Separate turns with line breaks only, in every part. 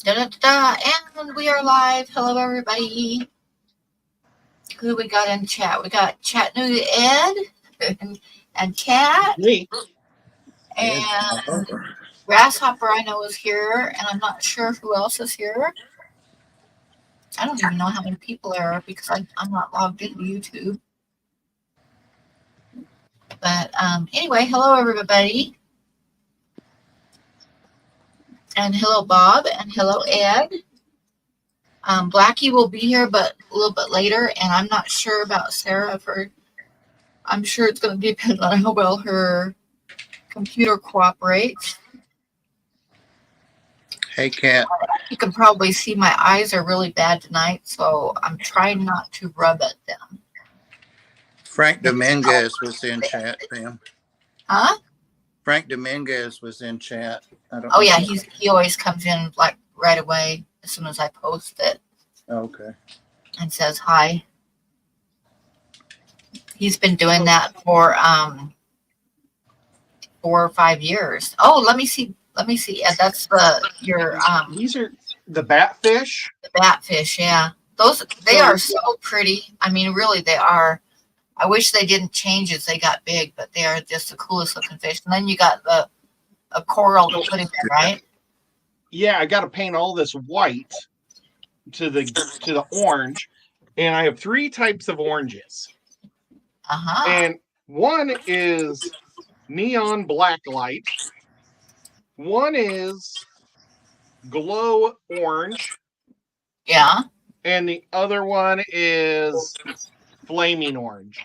Da, da, da, da. And we are live. Hello, everybody. Who we got in chat? We got Chattanooga Ed and Cat
Me.
and Grasshopper. I know is here, and I'm not sure who else is here. I don't even know how many people there are because I'm not logged into YouTube. But anyway, hello, everybody. And hello, Bob, and hello, Ed. Blackie will be here, but a little bit later, and I'm not sure about Sarah. I'm sure it's going to depend on how well her computer cooperates.
Hey, Kat.
You can probably see my eyes are really bad tonight, so I'm trying not to rub at them.
Frank Dominguez was in chat, Pam.
Huh?
Frank Dominguez was in chat.
Oh yeah, he always comes in like right away as soon as I post it.
Okay.
And says hi. He's been doing that for 4 or 5 years. Oh, let me see. Yeah, that's your
These are the batfish.
The batfish, yeah. They are so pretty. I mean, really, they are. I wish they didn't change as they got big, but they are just the coolest looking fish. And then you got a coral to put in there, right?
Yeah, I got to paint all this white to the orange, and I have 3 types of oranges. And one is neon black light. One is glow orange.
Yeah.
And the other one is flaming orange.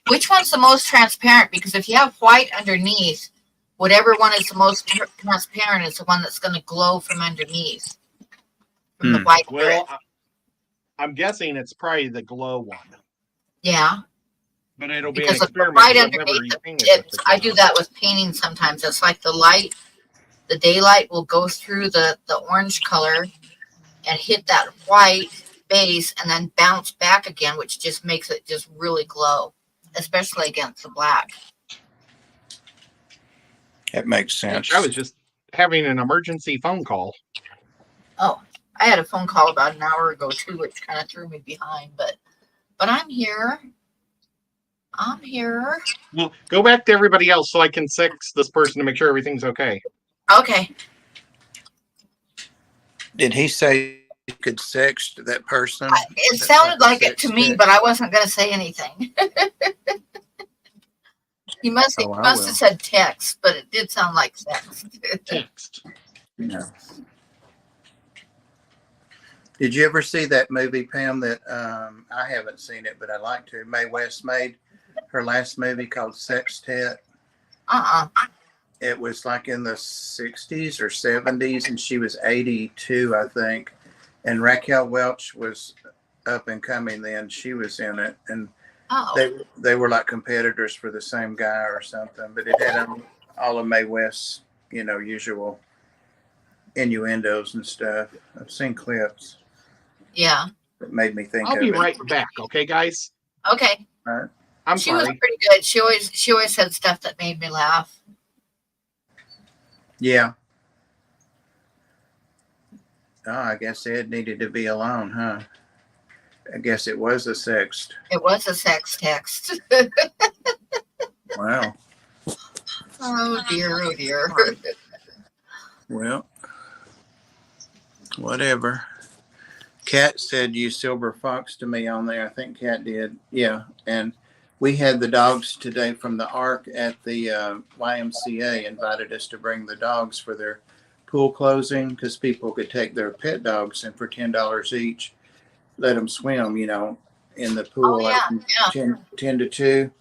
Which one's the most transparent? Because if you have white underneath, whatever one is the most transparent is the one that's going to glow from underneath. From the white.
Well, I'm guessing it's probably the glow one.
Yeah.
But it'll be
because
an experiment.
Right underneath I do that with painting sometimes. It's like the daylight will go through the orange color and hit that white base and then bounce back again, which just makes it just really glow, especially against the black.
That makes sense.
I was just having an emergency phone call.
Oh, I had a phone call about an hour ago too, which kind of threw me behind, but I'm here.
Well, go back to everybody else so I can sex this person to make sure everything's okay.
Okay.
Did he say you could sext that person?
It sounded like it to me, but I wasn't going to say anything. He must have said text, but it did sound like
text.
No. Did you ever see that movie, Pam, that I haven't seen it, but I'd like to. Mae West made her last movie called Sextet. It was like in the 60s or 70s, and she was 82, I think. And Raquel Welch was up and coming then. She was in it. And they were like competitors for the same guy or something. But it had all of Mae West's, usual innuendos and stuff. I've seen clips.
Yeah.
It made me think
I'll be right back, okay, guys?
Okay.
All right.
I'm sorry.
She was pretty good. She always said stuff that made me laugh.
Yeah. Oh, I guess Ed needed to be alone, huh? I guess it was a sext.
It was a sex text.
Wow.
Oh dear.
Well, whatever. Kat said you silver fox to me on there. I think Kat did. Yeah. And we had the dogs today from the Ark at the YMCA invited us to bring the dogs for their pool closing because people could take their pet dogs and for $10 each, let them swim, in the pool 10 to 2.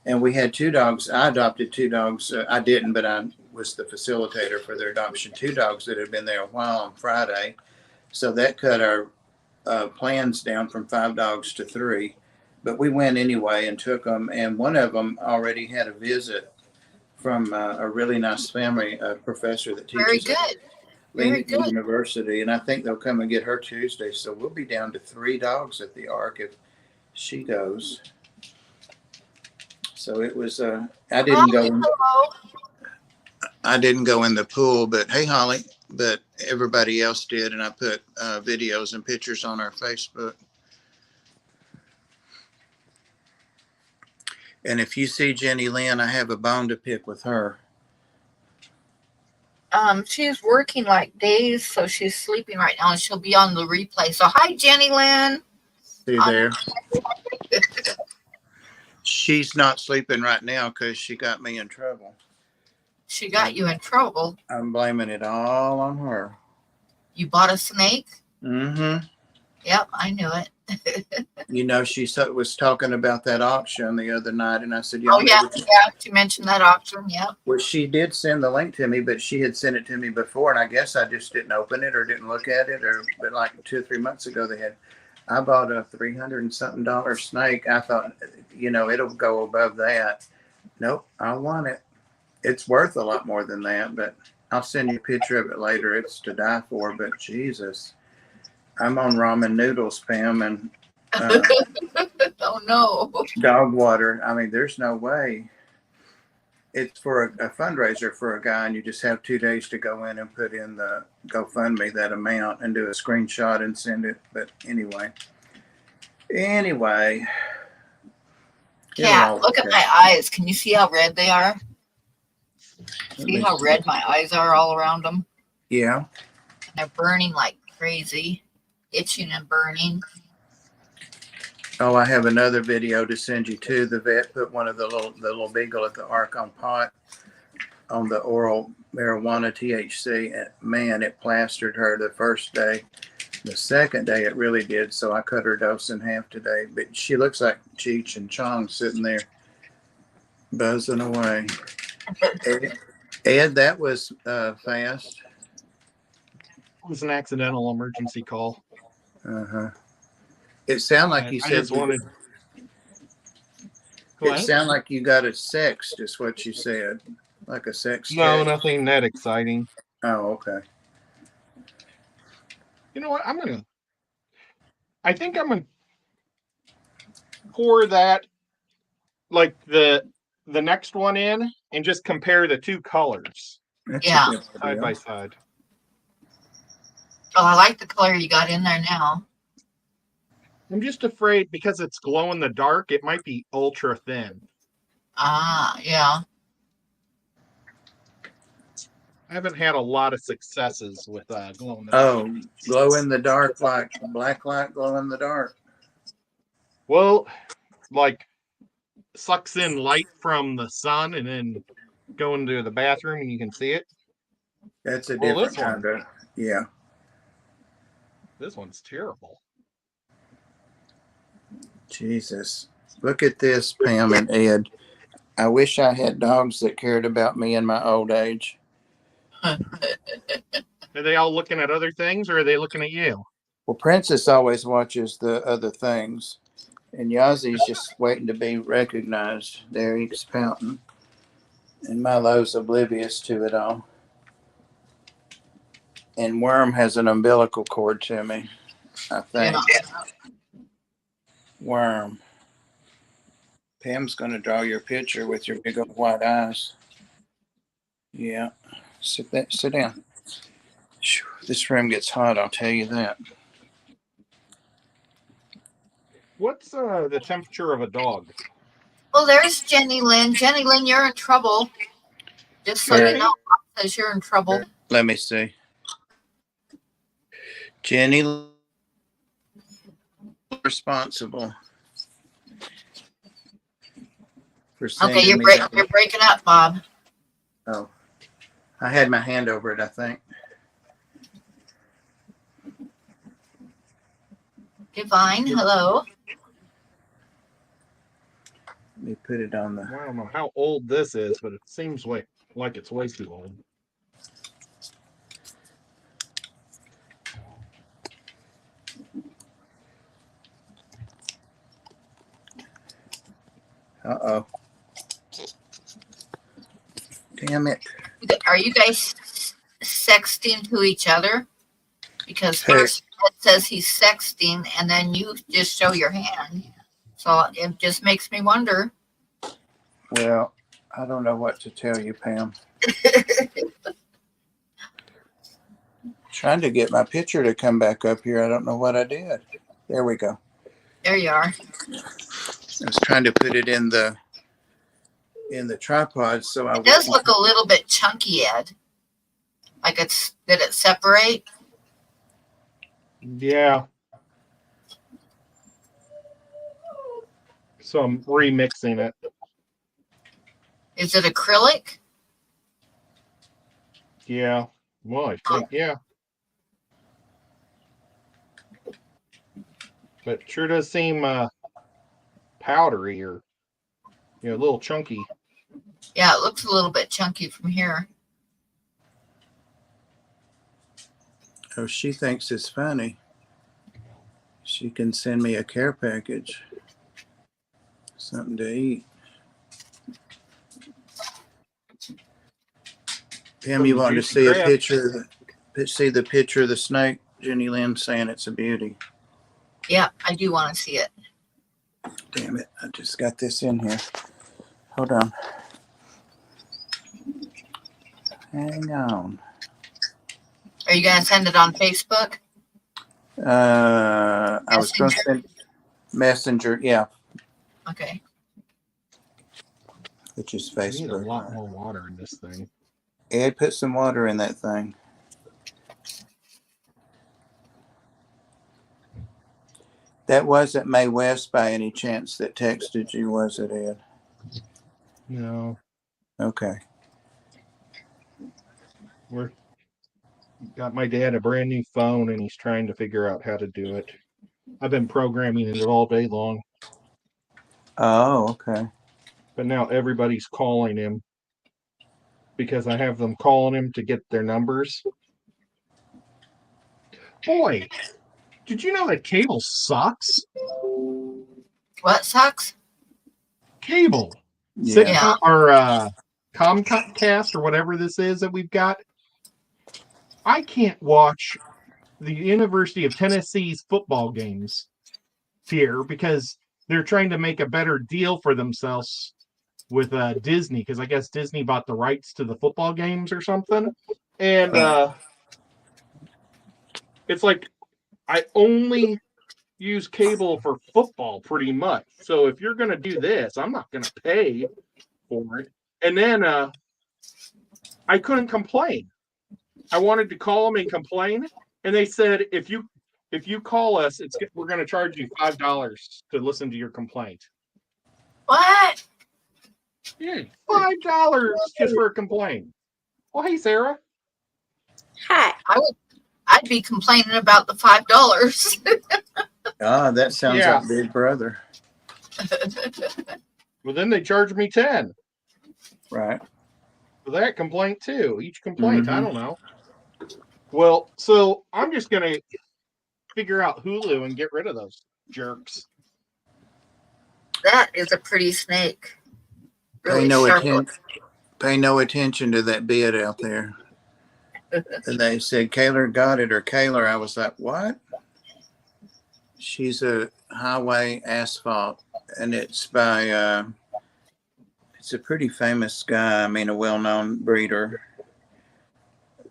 And we had 2 dogs. I adopted 2 dogs. I didn't, but I was the facilitator for their adoption. 2 dogs that had been there a while on Friday. So that cut our plans down from 5 dogs to 3. But we went anyway and took them. And one of them already had a visit from a really nice family, a professor that teaches at Lincoln University. And I think they'll come and get her Tuesday. So we'll be down to 3 dogs at the Ark if she goes. So it was, I didn't go. I didn't go in the pool, but hey, Holly, but everybody else did. And I put videos and pictures on our Facebook. And if you see Jenny Lynn, I have a bone to pick with her.
She's working like days, so she's sleeping right now, and she'll be on the replay. So hi, Jenny Lynn.
See there? She's not sleeping right now because she got me in trouble.
She got you in trouble.
I'm blaming it all on her.
You bought a snake?
Mm-hmm.
Yep, I knew it.
You know, she was talking about that auction the other night, and I said,
"Oh yeah, she mentioned that auction." Yeah.
Well, she did send the link to me, but she had sent it to me before, and I guess I just didn't open it or didn't look at it. But like 2 or 3 months ago, I bought a $300 and something snake. I thought, you know, it'll go above that. Nope, I want it. It's worth a lot more than that, but I'll send you a picture of it later. It's to die for, but Jesus. I'm on ramen noodles, Pam, and
oh no,
dog water. I mean, there's no way. It's for a fundraiser for a guy, and you just have 2 days to go in and put in the GoFundMe that amount and do a screenshot and send it. But anyway.
Yeah, look at my eyes. Can you see how red they are? See how red my eyes are all around them?
Yeah.
And they're burning like crazy. Itching and burning.
Oh, I have another video to send you too. The vet put one of the little beagle at the Ark on pot on the oral marijuana THC, and man, it plastered her the first day. The second day it really did, so I cut her dose in half today. But she looks like Cheech and Chong sitting there buzzing away. Ed, that was fast.
It was an accidental emergency call.
Uh-huh. It sounded like you said.
I just wanted.
It sounded like you got a sext, is what you said, like a sex.
No, nothing that exciting.
Oh, okay.
You know what? I think I'm gonna pour that, like the next one in, and just compare the two colors.
That's
side by side.
Oh, I like the color you got in there now.
I'm just afraid because it's glow in the dark, it might be ultra thin.
Ah, yeah.
I haven't had a lot of successes with glow in the dark.
Oh, glow in the dark, like black light glow in the dark.
Well, like sucks in light from the sun and then go into the bathroom and you can see it.
That's a different kind of, yeah.
This one's terrible.
Jesus. Look at this, Pam and Ed. I wish I had dogs that cared about me in my old age.
Are they all looking at other things or are they looking at you?
Well, Princess always watches the other things. And Yazi's just waiting to be recognized. There he's pouting. And Milo's oblivious to it all. And Worm has an umbilical cord to me, I think.
Yeah.
Worm. Pam's going to draw your picture with your big old white eyes. Yeah. Sit down. This room gets hot, I'll tell you that.
What's
the temperature of a dog?
Well, there's Jenny Lynn. Jenny Lynn, you're in trouble. Just so you know, says you're in trouble.
Let me see. Jenny, responsible for sending
Okay, you're breaking up, Bob.
Oh, I had my hand over it, I think.
Divine, hello.
Let me put it on the.
I don't know how old this is, but it seems like it's way too old.
Uh-oh. Damn it.
Are you guys sexting to each other? Because first it says he's sexting, and then you just show your hand. So it just makes me wonder.
Well, I don't know what to tell you, Pam. Trying to get my picture to come back up here. I don't know what I did. There we go.
There you are.
I was trying to put it in the tripod so I
It does
wouldn't.
look a little bit chunky, Ed. Like did it separate?
Yeah. So I'm remixing it.
Is it acrylic?
Yeah. Well, I think, yeah. But it sure does seem powdery or a little chunky.
Yeah, it looks a little bit chunky from here.
Oh, she thinks it's funny. She can send me a care package. Something to eat. Pam, you want to see a picture? See the picture of the snake? Jenny Lynn saying it's a beauty.
Yeah, I do want to see it.
Damn it. I just got this in here. Hold on. Hang on.
Are you going to send it on Facebook?
I was going to send Messenger. Yeah.
Okay.
Which is
I need a
Facebook.
lot more water in this thing.
Ed, put some water in that thing. That wasn't Mae West by any chance that texted you, was it, Ed?
No.
Okay.
We're got my dad a brand new phone and he's trying to figure out how to do it. I've been programming it all day long.
Oh, okay.
But now everybody's calling him because I have them calling him to get their numbers. Boy, did you know that cable sucks?
What sucks?
Cable.
Yeah.
Or Comcast or whatever this is that we've got. I can't watch the University of Tennessee's football games here because they're trying to make a better deal for themselves with Disney, because I guess Disney bought the rights to the football games or something. And it's like I only use cable for football pretty much. So if you're going to do this, I'm not going to pay for it. And then I couldn't complain. I wanted to call them and complain, and they said if you call us, we're going to charge you $5 to listen to your complaint.
What?
Yeah, $5 just for a complaint. Well, hey, Sarah.
Hi.
I'd be complaining about the $5.
Ah, that sounds
Yeah.
like Big Brother.
Well, then they charged me 10
Right.
for that complaint too. Each complaint, I
Mhm.
don't know. Well, so I'm just going to figure out Hulu and get rid of those jerks.
That is a pretty snake. Really
Pay no
sharp.
Pay no attention to that bid out there. And they said Kaylor got it or Kaylor. I was like, what? She's a highway asphalt, and it's by it's a pretty famous guy. I mean, a well-known breeder.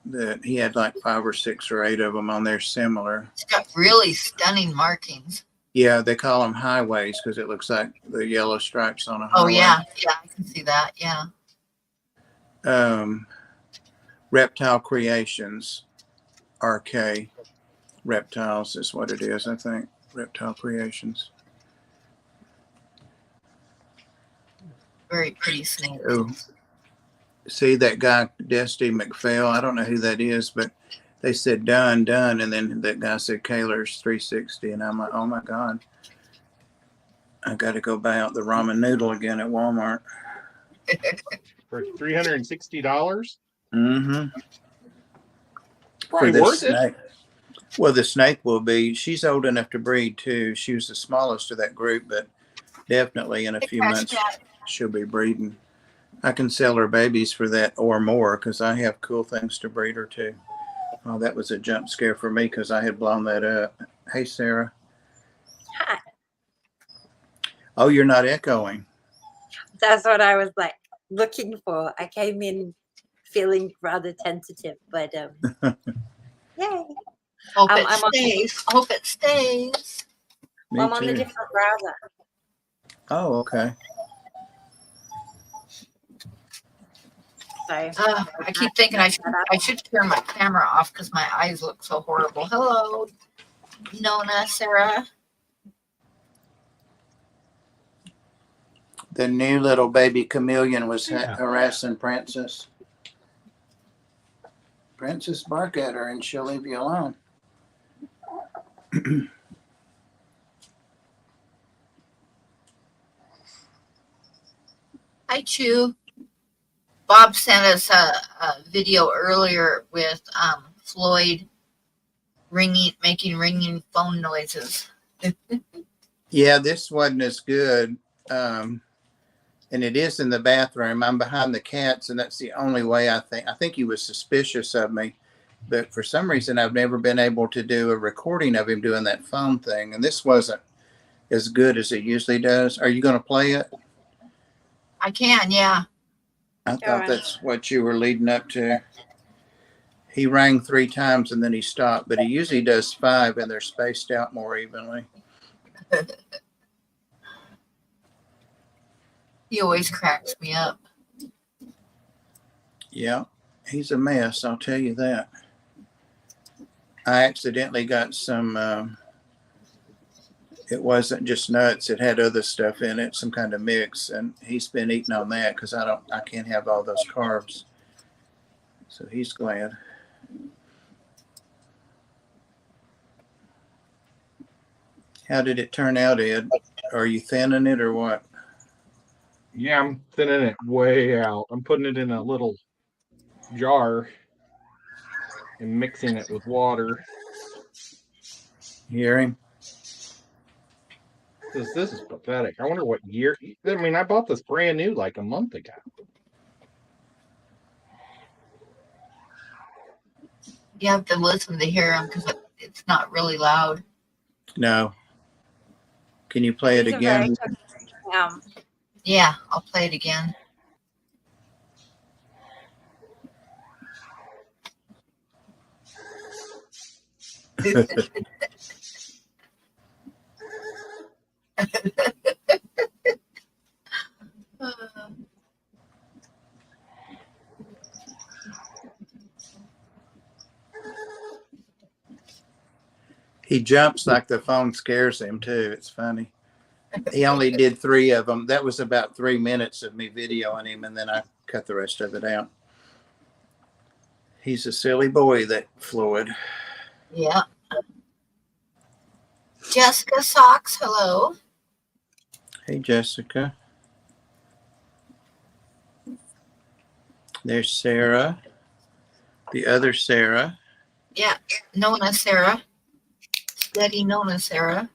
That he had like 5 or 6 or 8 of them on there similar.
It's got really stunning markings.
Yeah, they call them highways because it looks like the yellow stripes on a highway.
Oh yeah, I can see that. Yeah.
Reptile Creations, RK Reptiles is what it is, I think. Reptile Creations.
Very pretty snake.
Oh, see that guy, Dusty McPhail? I don't know who that is, but they said done, and then that guy said Kaylor's 360, and I'm like, oh my God. I got to go buy out the ramen noodle again at Walmart.
For $360?
Mm-hmm.
Probably worth
snake.
it.
Well, the snake will be. She's old enough to breed too. She was the smallest of that group, but definitely in a few months she'll be breeding. I can sell her babies for that or more because I have cool things to breed her too. Oh, that was a jump scare for me because I had blown that up. Hey, Sarah.
Hi.
Oh, you're not echoing.
That's what I was like looking for. I came in feeling rather tentative, but yay.
Hope
I'm
it
on-
stays. Hope it stays.
Me
I'm on the
too.
different browser.
Oh, okay.
So
I keep thinking I should turn my camera off because my eyes look so horrible. Hello, Nona, Sarah.
The new little baby chameleon was
Yeah.
harassing Princess. Princess, bark at her and she'll leave you alone.
Hi, Chew. Bob sent us a video earlier with Floyd making ringing phone noises.
Yeah, this wasn't as good. And it is in the bathroom. I'm behind the cats, and that's the only way I think he was suspicious of me. But for some reason, I've never been able to do a recording of him doing that phone thing. And this wasn't as good as it usually does. Are you going to play it?
I can, yeah.
I thought that's what you were leading up to. He rang 3 times and then he stopped, but he usually does 5 and they're spaced out more evenly.
He always cracks me up.
Yeah, he's a mess, I'll tell you that. I accidentally got some, it wasn't just nuts, it had other stuff in it, some kind of mix, and he's been eating on that because I can't have all those carbs. So he's glad. How did it turn out, Ed? Are you thinning it or what?
Yeah, I'm thinning it way out. I'm putting it in a little jar and mixing it with water.
You hear him?
This is pathetic. I wonder what year. I mean, I bought this brand new like a month ago.
You have to listen to hear him because it's not really loud.
No. Can you play it again?
Yeah, I'll play it again.
He jumps like the phone scares him too. It's funny. He only did 3 of them. That was about 3 minutes of me videoing him, and then I cut the rest of it out. He's a silly boy, that Floyd.
Yeah. Jessica Socks, hello.
Hey, Jessica. There's Sarah. The other Sarah.
Yeah, Nona Sarah. Steady Nona Sarah.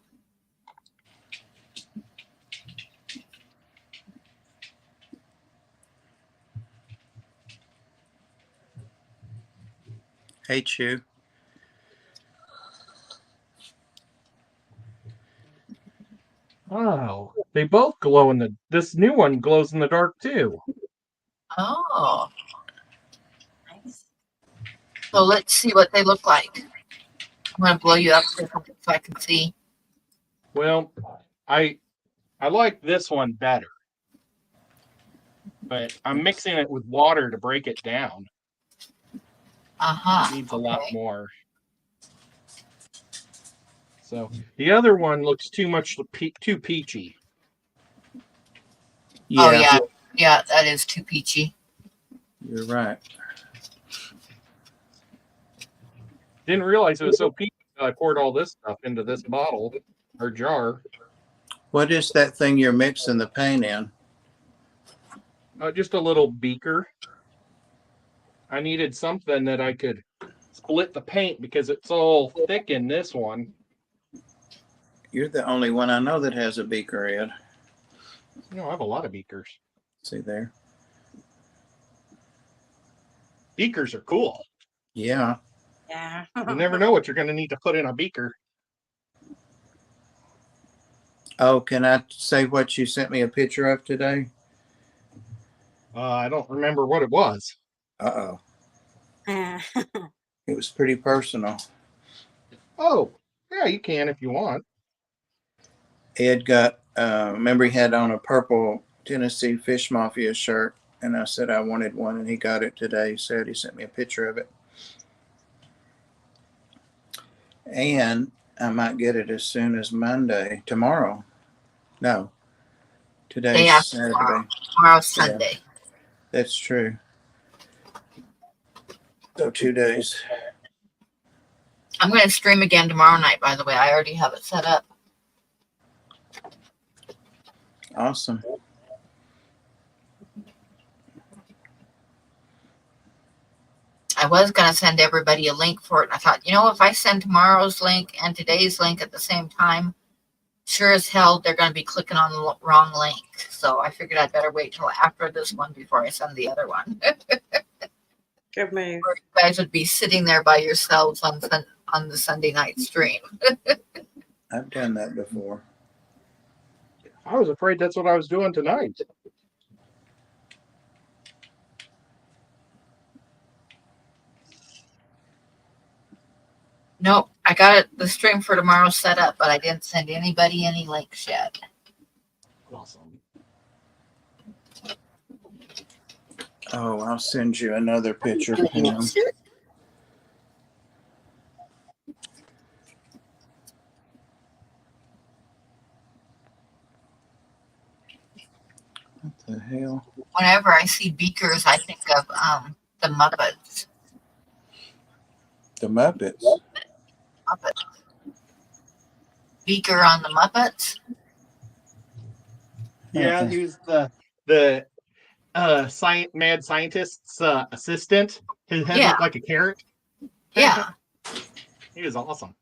Hey, Chew.
Oh, they both glow in the. This new one glows in the dark too.
Oh.
Nice.
So let's see what they look like. I'm going to blow you up so I can see.
Well, I like this one better, but I'm mixing it with water to break it down. It needs a lot more. So the other one looks too peachy.
Yeah,
oh yeah, that is too peachy.
you're right.
Didn't realize it was so peachy until I poured all this stuff into this bottle or jar.
What is that thing you're mixing the paint in?
Just a little beaker. I needed something that I could split the paint because it's all thick in this one.
You're the only one I know that has a beaker, Ed.
I have a lot of beakers.
See there?
Beakers are cool.
Yeah.
Yeah.
You never know what you're going to need to put in a beaker.
Oh, can I say what you sent me a picture of today?
I don't remember what it was.
Uh-oh.
Uh,
It was pretty personal.
Oh, yeah, you can if you want.
Ed got, remember he had on a purple Tennessee Fish Mafia shirt, and I said I wanted one, and he got it today. He said he sent me a picture of it. And I might get it as soon as Monday. Tomorrow. No.
Day
Today's
after
Saturday.
tomorrow. Tomorrow's
Yeah.
Sunday.
That's true. So 2 days.
I'm going to stream again tomorrow night, by the way. I already have it set up.
Awesome.
I was going to send everybody a link for it. And I thought, you know, if I send tomorrow's link and today's link at the same time, sure as hell, they're going to be clicking on the wrong link. So I figured I'd better wait till after this one before I send the other one.
good move.
Or you guys would be sitting there by yourselves on the Sunday night stream.
I've done that before.
I was afraid that's what I was doing tonight.
Nope, I got it, the stream for tomorrow set up, but I didn't send anybody any links yet.
Awesome.
Oh, I'll send you another picture, Pam. What the hell?
Whenever I see beakers, I think of the Muppets.
The Muppets.
Beaker on the Muppets.
Yeah, he was the mad scientist's assistant. His head looked like a carrot.
Yeah.
He was awesome.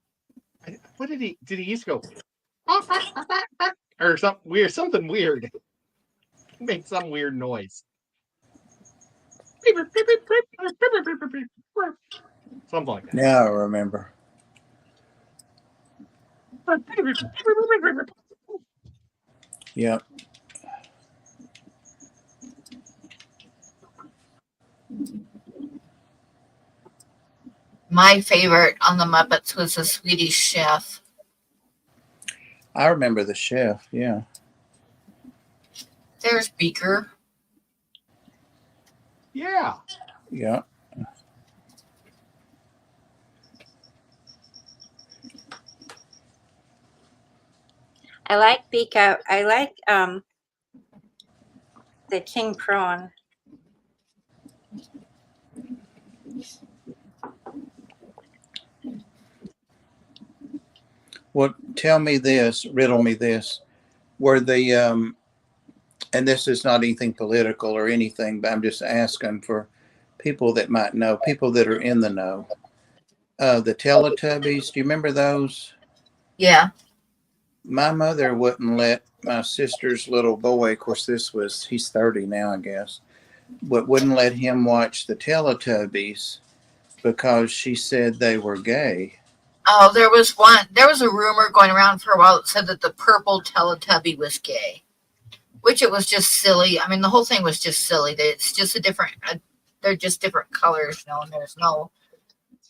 What did he used to go or something weird? Make some weird noise. Something like that.
Now I remember. Yep.
My favorite on the Muppets was the Swedish Chef.
I remember the chef. Yeah.
There's Beaker.
Yeah.
Yeah.
I like Biko. I like the king prawn.
Well, tell me this, riddle me this. Were the, and this is not anything political or anything, but I'm just asking for people that might know, people that are in the know. The Teletubbies, do you remember those?
Yeah.
My mother wouldn't let my sister's little boy, of course, he's 30 now, I guess, but wouldn't let him watch the Teletubbies because she said they were gay.
Oh, there was a rumor going around for a while that said that the purple Teletubby was gay, which it was just silly. I mean, the whole thing was just silly. It's just they're just different colors, you know, and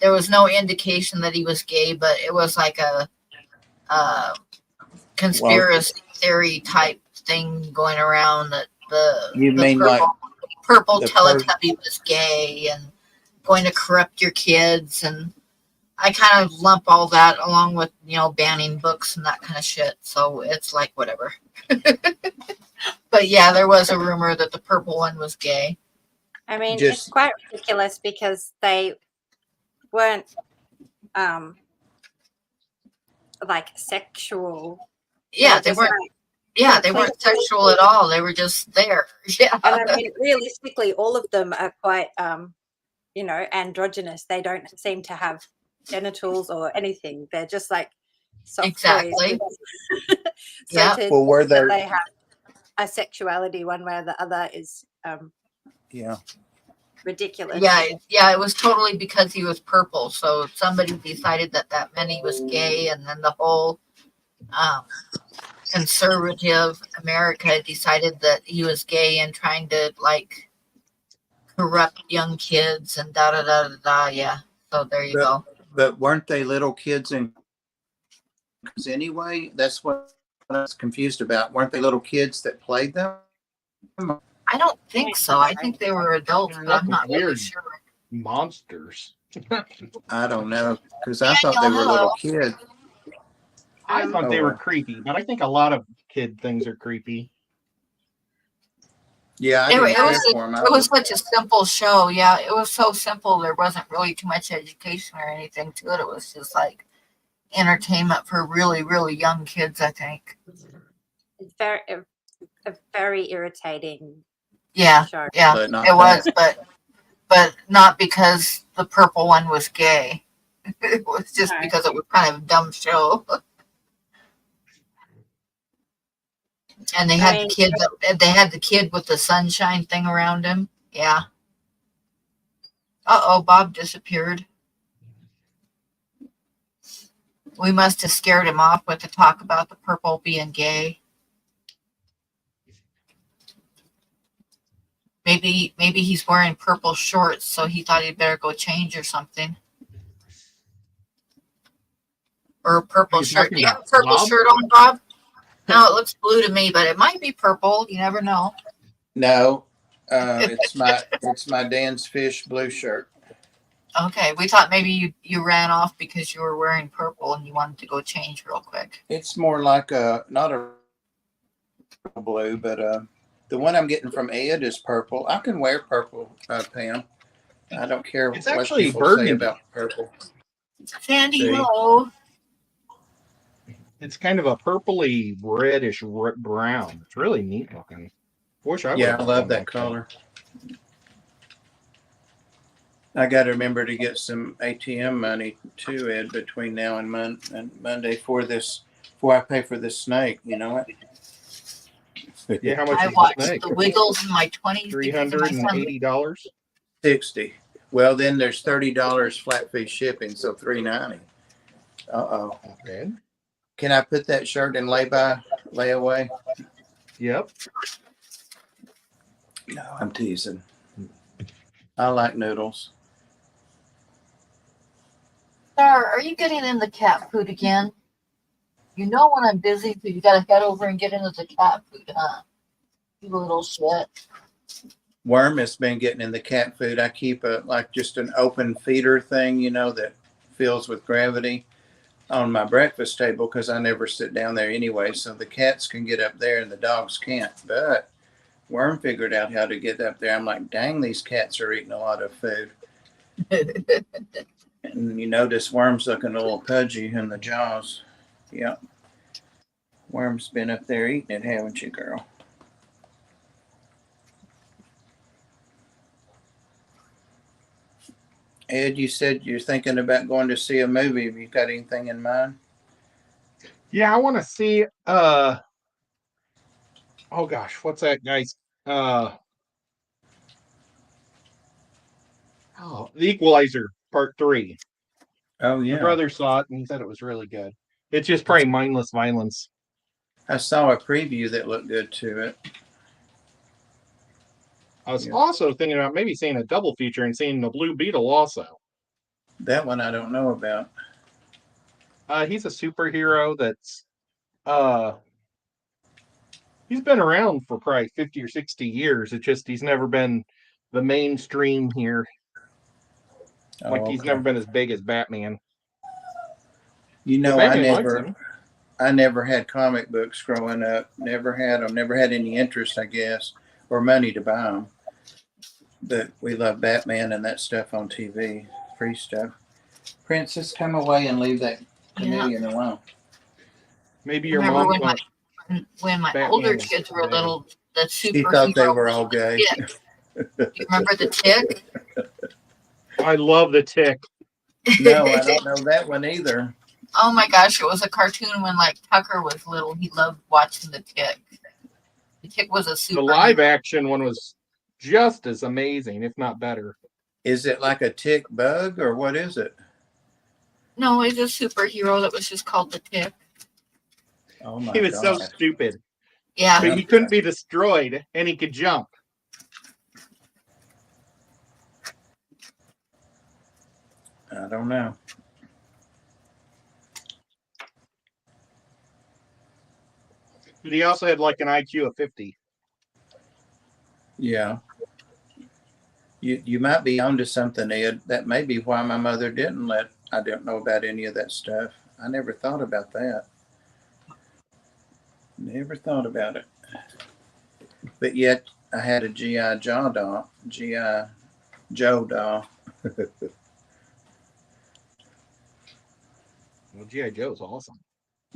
there was no indication that he was gay, but it was like a conspiracy theory type thing going around that the purple Teletubby was gay and going to corrupt your kids, and I kind of lump all that along with, you know, banning books and that kind of shit. So it's like whatever. But yeah, there was a rumor that the purple one was gay.
I mean, it's quite ridiculous because they weren't like sexual.
Yeah, they weren't. Yeah, they weren't sexual at all. They were just there. Yeah.
And I mean, realistically, all of them are quite, you know, androgynous. They don't seem to have genitals or anything. They're just like soft
exactly.
toys. So
yeah.
Well, were there...
they have a sexuality one way or the other is ridiculous.
Yeah, it was totally because he was purple. So somebody decided that meant he was gay, and then the whole conservative America decided that he was gay and trying to like corrupt young kids and da da da da da. Yeah. So there you go.
But weren't they little kids in anyway? That's what I was confused about. Weren't they little kids that played them?
I don't think so. I think they were adults, but I'm not really
Weird
sure.
monsters.
I don't know, because I thought they were
Hello.
little kids.
I thought they were creepy, but I think a lot of kid things are creepy.
Yeah, I
It,
didn't
it
care
was
for them.
it was such a simple show. Yeah, it was so simple. There wasn't really too much education or anything to it. It was just like entertainment for really, really young kids, I think.
It's very, a very irritating
Yeah,
show.
yeah,
But not
it was,
that.
but not because the purple one was gay. It was just
No.
because it was kind of a dumb show. And they had the kid. They had the kid with the sunshine thing around him. Yeah. Uh-oh, Bob disappeared. We must have scared him off with the talk about the purple being gay. Maybe he's wearing purple shorts, so he thought he'd better go change or something. Or a purple shirt. Do you have a purple shirt on, Bob? No, it looks blue to me, but it might be purple. You never know.
No, it's my Dan's Fish blue shirt.
Okay, we thought maybe you ran off because you were wearing purple and you wanted to go change real quick.
It's more like not a blue, but the one I'm getting from Ed is purple. I can wear purple, Pam. I don't care
It's
what
actually
people
burgundy.
say about purple.
Sandy,
See?
hello.
It's kind of a purpley reddish brown. It's really neat looking. Wish I
Yeah, I
would've
love
done
that color. I got to remember to get some ATM money too, Ed, between now and Monday before I pay for this snake. You know what?
Yeah, how much
I
is the
watched
snake?
The Wiggles in my 20s.
$380.
$60. Well, then there's $30 flat fee shipping, so $390. Uh-oh.
Okay.
Can I put that shirt in layaway?
Yep.
No, I'm teasing. I like noodles.
Star, are you getting in the cat food again? You know when I'm busy, so you gotta head over and get into the cat food, huh? You little shit.
Worm has been getting in the cat food. I keep just an open feeder thing, that fills with gravity on my breakfast table because I never sit down there anyway. So the cats can get up there and the dogs can't. But Worm figured out how to get up there. I'm like, dang, these cats are eating a lot of food. And you notice Worm's looking a little pudgy in the jaws. Yep. Worm's been up there eating it, haven't you, girl? Ed, you said you're thinking about going to see a movie. Have you got anything in mind?
Yeah, I want to see oh gosh, what's that guy's The Equalizer Part 3.
Oh yeah.
My brother saw it and he said it was really good. It's just probably mindless violence.
I saw a preview that looked good to it.
I was also thinking about maybe seeing a double feature and seeing the Blue Beetle also.
That one I don't know about.
He's a superhero that's he's been around for probably 50 or 60 years. It's just he's never been the mainstream here. He's never been as big as Batman.
I never had comic books growing up. Never had them. Never had any interest, I guess, or money to buy them. But we love Batman and that stuff on TV, free stuff. Princess, come away and leave that chameleon alone.
Maybe your mom
when my older kids were little, the superhero.
She thought they were all gay.
Do you remember the Tick?
I love the Tick.
No, I don't know that one either.
Oh my gosh, it was a cartoon when Tucker was little. He loved watching the Tick. The Tick was a super.
The live action one was just as amazing, if not better.
Is it like a tick bug or what is it?
No, it's a superhero that was just called the Tick.
Oh my
He was
God.
so stupid.
Yeah.
But he couldn't be destroyed and he could jump.
I don't know.
But he also had like an IQ of 50.
Yeah. You might be onto something, Ed. That may be why my mother didn't let. I don't know about any of that stuff. I never thought about that. Never thought about it. But yet I had a GI Joe doll. GI Joe doll.
Well, G.I. Joe's awesome.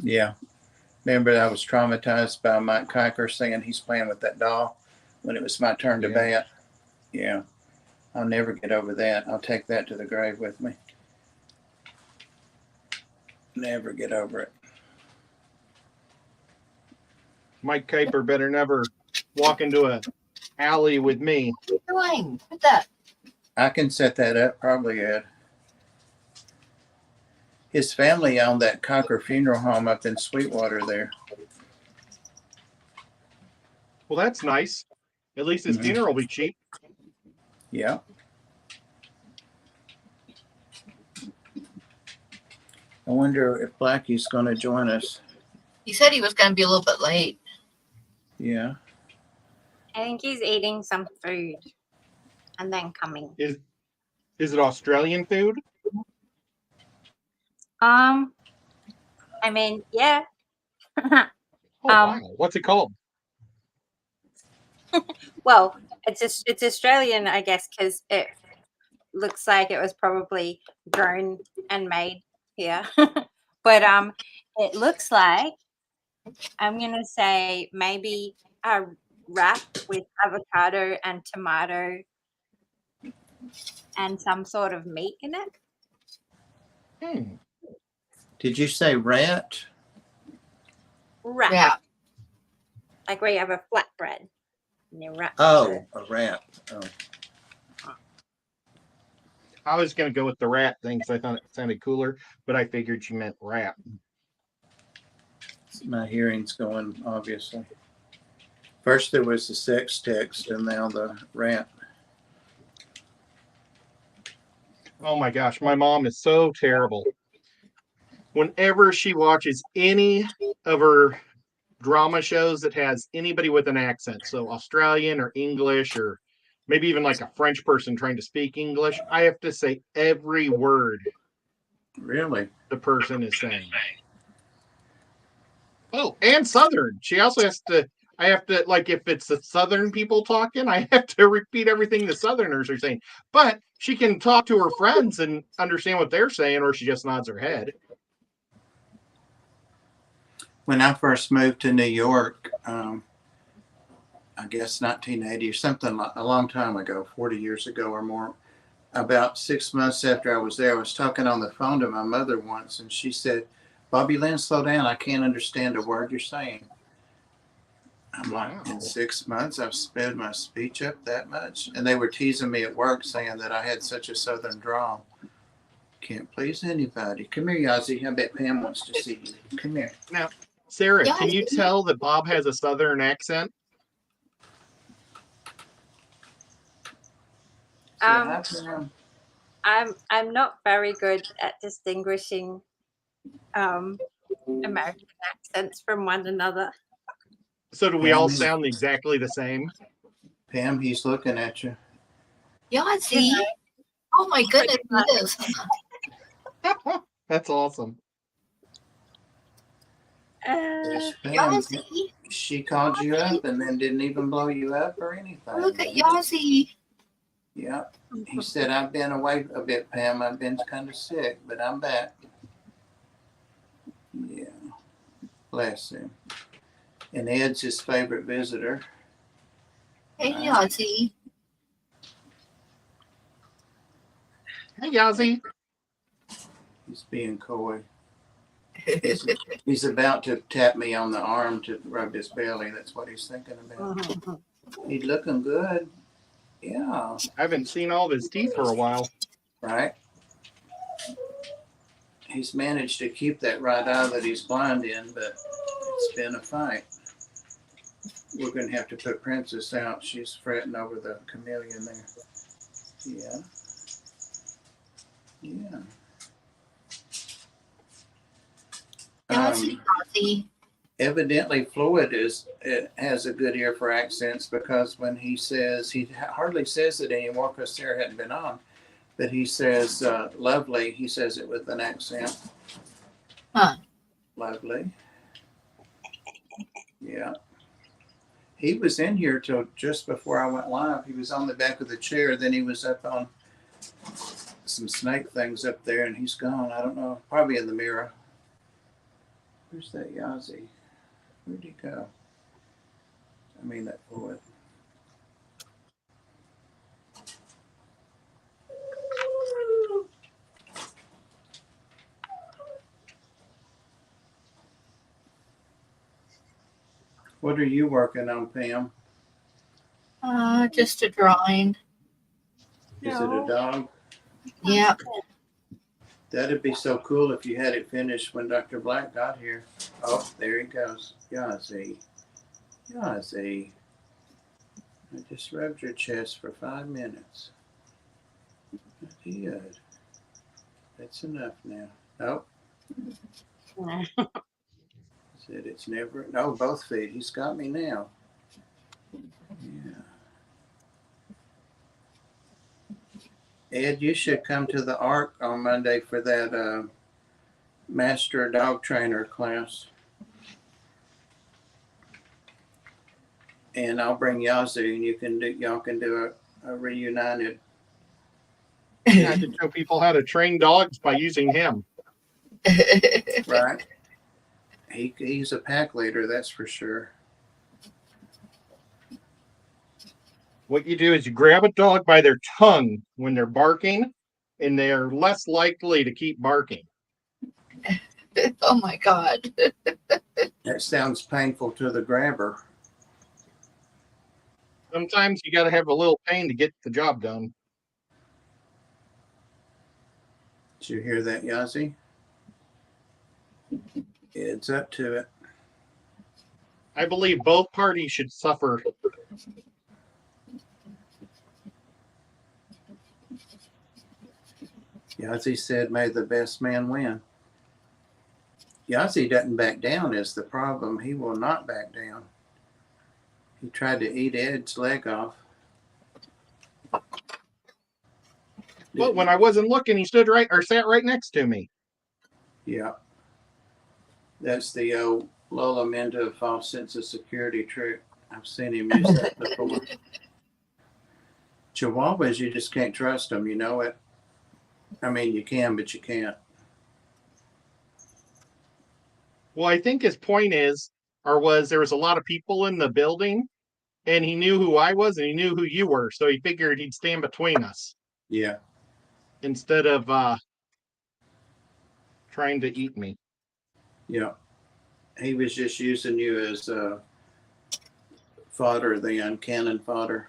Yeah. Remember, I was traumatized by Mike Kiker saying he's playing with that doll when it was my turn to bat. Yeah. I'll never get over that. I'll take that to the grave with me. Never get over it.
Mike Kuiper better never walk into a alley with me.
What are you doing? Put that.
I can set that up, probably, Ed. His family owned that Cocker Funeral Home up in Sweetwater there.
Well, that's nice. At least his funeral will be cheap.
Yeah. I wonder if Blackie's going to join us.
He said he was going to be a little bit late.
Yeah.
I think he's eating some food and then coming.
Is it Australian food?
I mean, yeah.
Oh, wow. What's it called?
Well, it's Australian, I guess, because it looks like it was probably grown and made here. But it looks like I'm gonna say maybe a wrap with avocado and tomato and some sort of meat in it.
Did you say rat?
Wrap.
Yeah.
Like where you have a flatbread. And you wrap
Oh, a rat. Oh.
I was going to go with the rat thing because I thought it sounded cooler, but I figured you meant rat.
My hearing's going, obviously. First there was the sex text and now the rat.
Oh my gosh, my mom is so terrible. Whenever she watches any of her drama shows that has anybody with an accent, so Australian or English or maybe even like a French person trying to speak English, I have to say every word
Really?
the person is saying. Oh, and Southern. She also has to, I have to, like, if it's the Southern people talking, I have to repeat everything the Southerners are saying. But she can talk to her friends and understand what they're saying, or she just nods her head.
When I first moved to New York, I guess 1980 or something, a long time ago, 40 years ago or more, about 6 months after I was there, I was talking on the phone to my mother once, and she said, "Bobby Lynn, slow down. I can't understand a word you're saying." I'm like, in 6 months, I've sped my speech up that much? And they were teasing me at work saying that I had such a Southern drawl. Can't please anybody. Come here, Yazzie. I bet Pam wants to see you. Come here.
Now, Sarah, can you tell that Bob has a Southern accent?
I'm not very good at distinguishing American accents from one another.
So do we all sound exactly the same?
Pam, he's looking at you.
Yeah, see? Oh my goodness, it is.
That's awesome.
Pam, she called you up and then didn't even blow you up or anything.
Look at Yazzie.
Yeah. He said, "I've been away a bit, Pam. I've been kind of sick, but I'm back." Yeah. Bless him. And Ed's his favorite visitor.
Hey, Yazzie.
Hey, Yazzie.
He's being coy. He's about to tap me on the arm to rub his belly. That's what he's thinking about. He's looking good. Yeah.
I haven't seen all of his teeth for a while.
Right. He's managed to keep that right eye that he's blind in, but it's been a fight. We're going to have to put Princess out. She's fretting over the chameleon there. Yeah. Yeah.
Yahtzee.
Evidently, Floyd has a good ear for accents, because when he says, he hardly says it anymore because Sarah hadn't been on, but he says lovely. He says it with an accent.
Huh.
Lovely. Yeah. He was in here till just before I went live. He was on the back of the chair. Then he was up on some snake things up there, and he's gone. I don't know. Probably in the mirror. Where's that Yazzie? Where'd he go? I mean, that Floyd. What are you working on, Pam?
Just a drawing.
Is it a dog?
Yep.
That'd be so cool if you had it finished when Dr. Black got here. Oh, there he goes. Yazzie. Yazzie. I just rubbed your chest for 5 minutes. Good. That's enough now. Oh. Said it's never. No, both feet. He's got me now. Yeah. Ed, you should come to the Ark on Monday for that master dog trainer class. And I'll bring Yazoo, and y'all can do a reunited.
I had to show people how to train dogs by using him.
Right. He's a pack leader, that's for sure.
What you do is you grab a dog by their tongue when they're barking, and they're less likely to keep barking.
Oh my God.
That sounds painful to the grabber.
Sometimes you got to have a little pain to get the job done.
Did you hear that, Yazzie? It's up to it.
I believe both parties should suffer.
Yazzie said, may the best man win. Yazzie doesn't back down is the problem. He will not back down. He tried to eat Ed's leg off.
But when I wasn't looking, he sat right next to me.
Yeah. That's the old Lola Mendo false sense of security trick. I've seen him use that before. Chihuahuas, you just can't trust them. You know it. I mean, you can, but you can't.
Well, I think his point was there was a lot of people in the building, and he knew who I was and he knew who you were, so he figured he'd stand between us.
Yeah.
Instead of trying to eat me.
Yeah. He was just using you as fodder then, cannon fodder.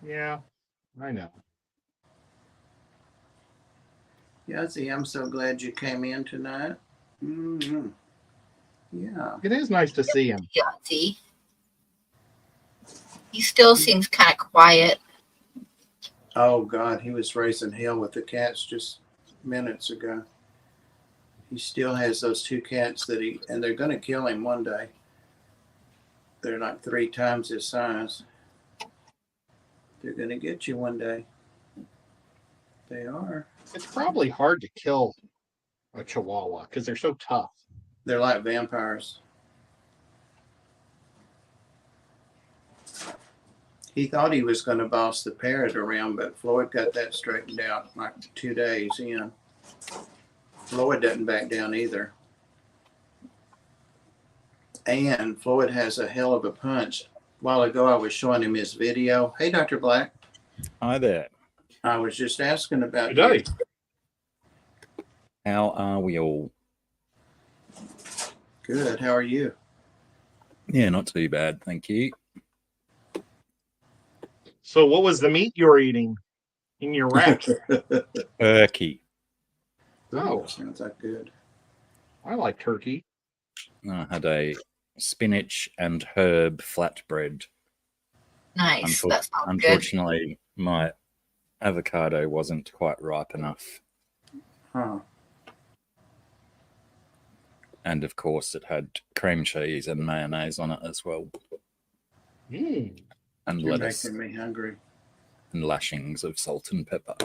Yeah, I know.
Yazzie, I'm so glad you came in tonight. Mm-hmm. Yeah.
It is nice to see him.
Yahtzee. He still seems kind of quiet.
Oh, God, he was raising hell with the cats just minutes ago. He still has those 2 cats and they're going to kill him one day. They're like 3 times his size. They're going to get you one day. They are.
It's probably hard to kill a Chihuahua because they're so tough.
They're like vampires. He thought he was going to boss the parrot around, but Floyd got that straightened out like 2 days in. Floyd doesn't back down either. And Floyd has a hell of a punch. A while ago, I was showing him his video. Hey, Dr. Black.
Hi there.
I was just asking about
Good day.
How are we all?
Good. How are you?
Yeah, not too bad, thank you.
So what was the meat you were eating in your rack?
Turkey.
Oh.
Sounds like good.
I like turkey.
I had a spinach and herb flatbread.
Nice. That sounds good.
Unfortunately, my avocado wasn't quite ripe enough
Huh.
And of course, it had cream cheese and mayonnaise on it as well,
Mm.
and
You're
lettuce
making me hungry.
and lashings of salt and pepper.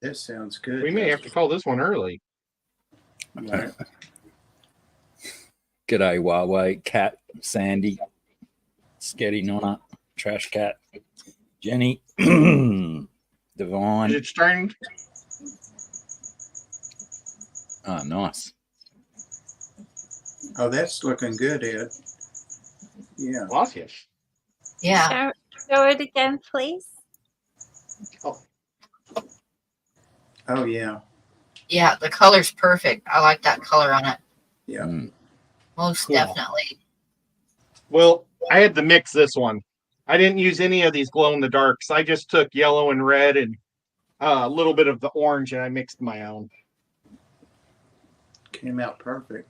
That sounds good.
We may have to call this one early.
Right.
G'day, Huawei, Cat, Sandy, Sketty Nonna, Trash Cat, Jenny, Divine.
Is it starting?
Oh, nice.
Oh, that's looking good, Ed. Yeah.
Gracias.
Yeah.
Show it again, please.
Oh, yeah.
Yeah, the color's perfect. I like that color on it.
Yeah.
Mm.
Most
Cool.
definitely.
Well, I had to mix this one. I didn't use any of these glow in the darks. I just took yellow and red and a little bit of the orange, and I mixed my own.
Came out perfect.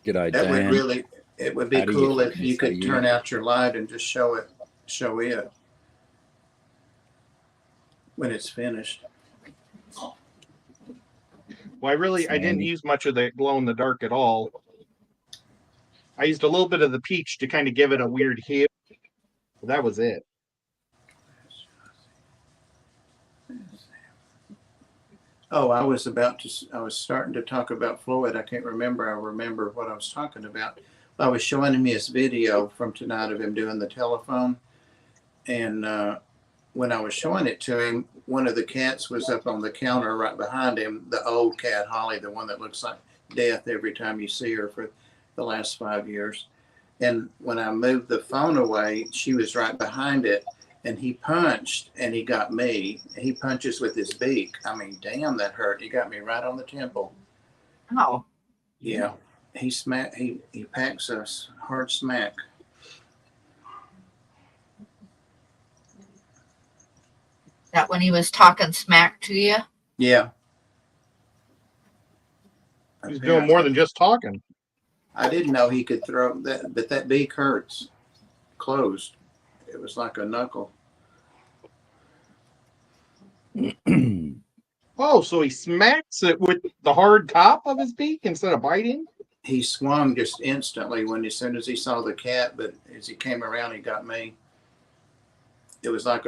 G'day,
That would
Dan.
really, it would be
How do
cool
you-
if you could
you-
turn out your light and just show it when it's finished.
Well, I didn't use much of the glow in the dark at all. I used a little bit of the peach to kind of give it a weird hue. That was it.
Oh, I was starting to talk about Floyd. I can't remember. I remember what I was talking about. I was showing him his video from tonight of him doing the telephone. And when I was showing it to him, one of the cats was up on the counter right behind him, the old cat, Holly, the one that looks like death every time you see her for the last 5 years. And when I moved the phone away, she was right behind it. And he punched, and he got me. He punches with his beak. I mean, damn, that hurt. He got me right on the temple.
Oh.
Yeah, he packs us hard smack.
That when he was talking smack to you?
Yeah.
He's doing more than just talking.
I didn't know he could throw that, but that beak hurts. Closed. It was like a knuckle.
Oh, so he smacks it with the hard top of his beak instead of biting?
He swung just instantly as soon as he saw the cat, but as he came around, he got me. It was like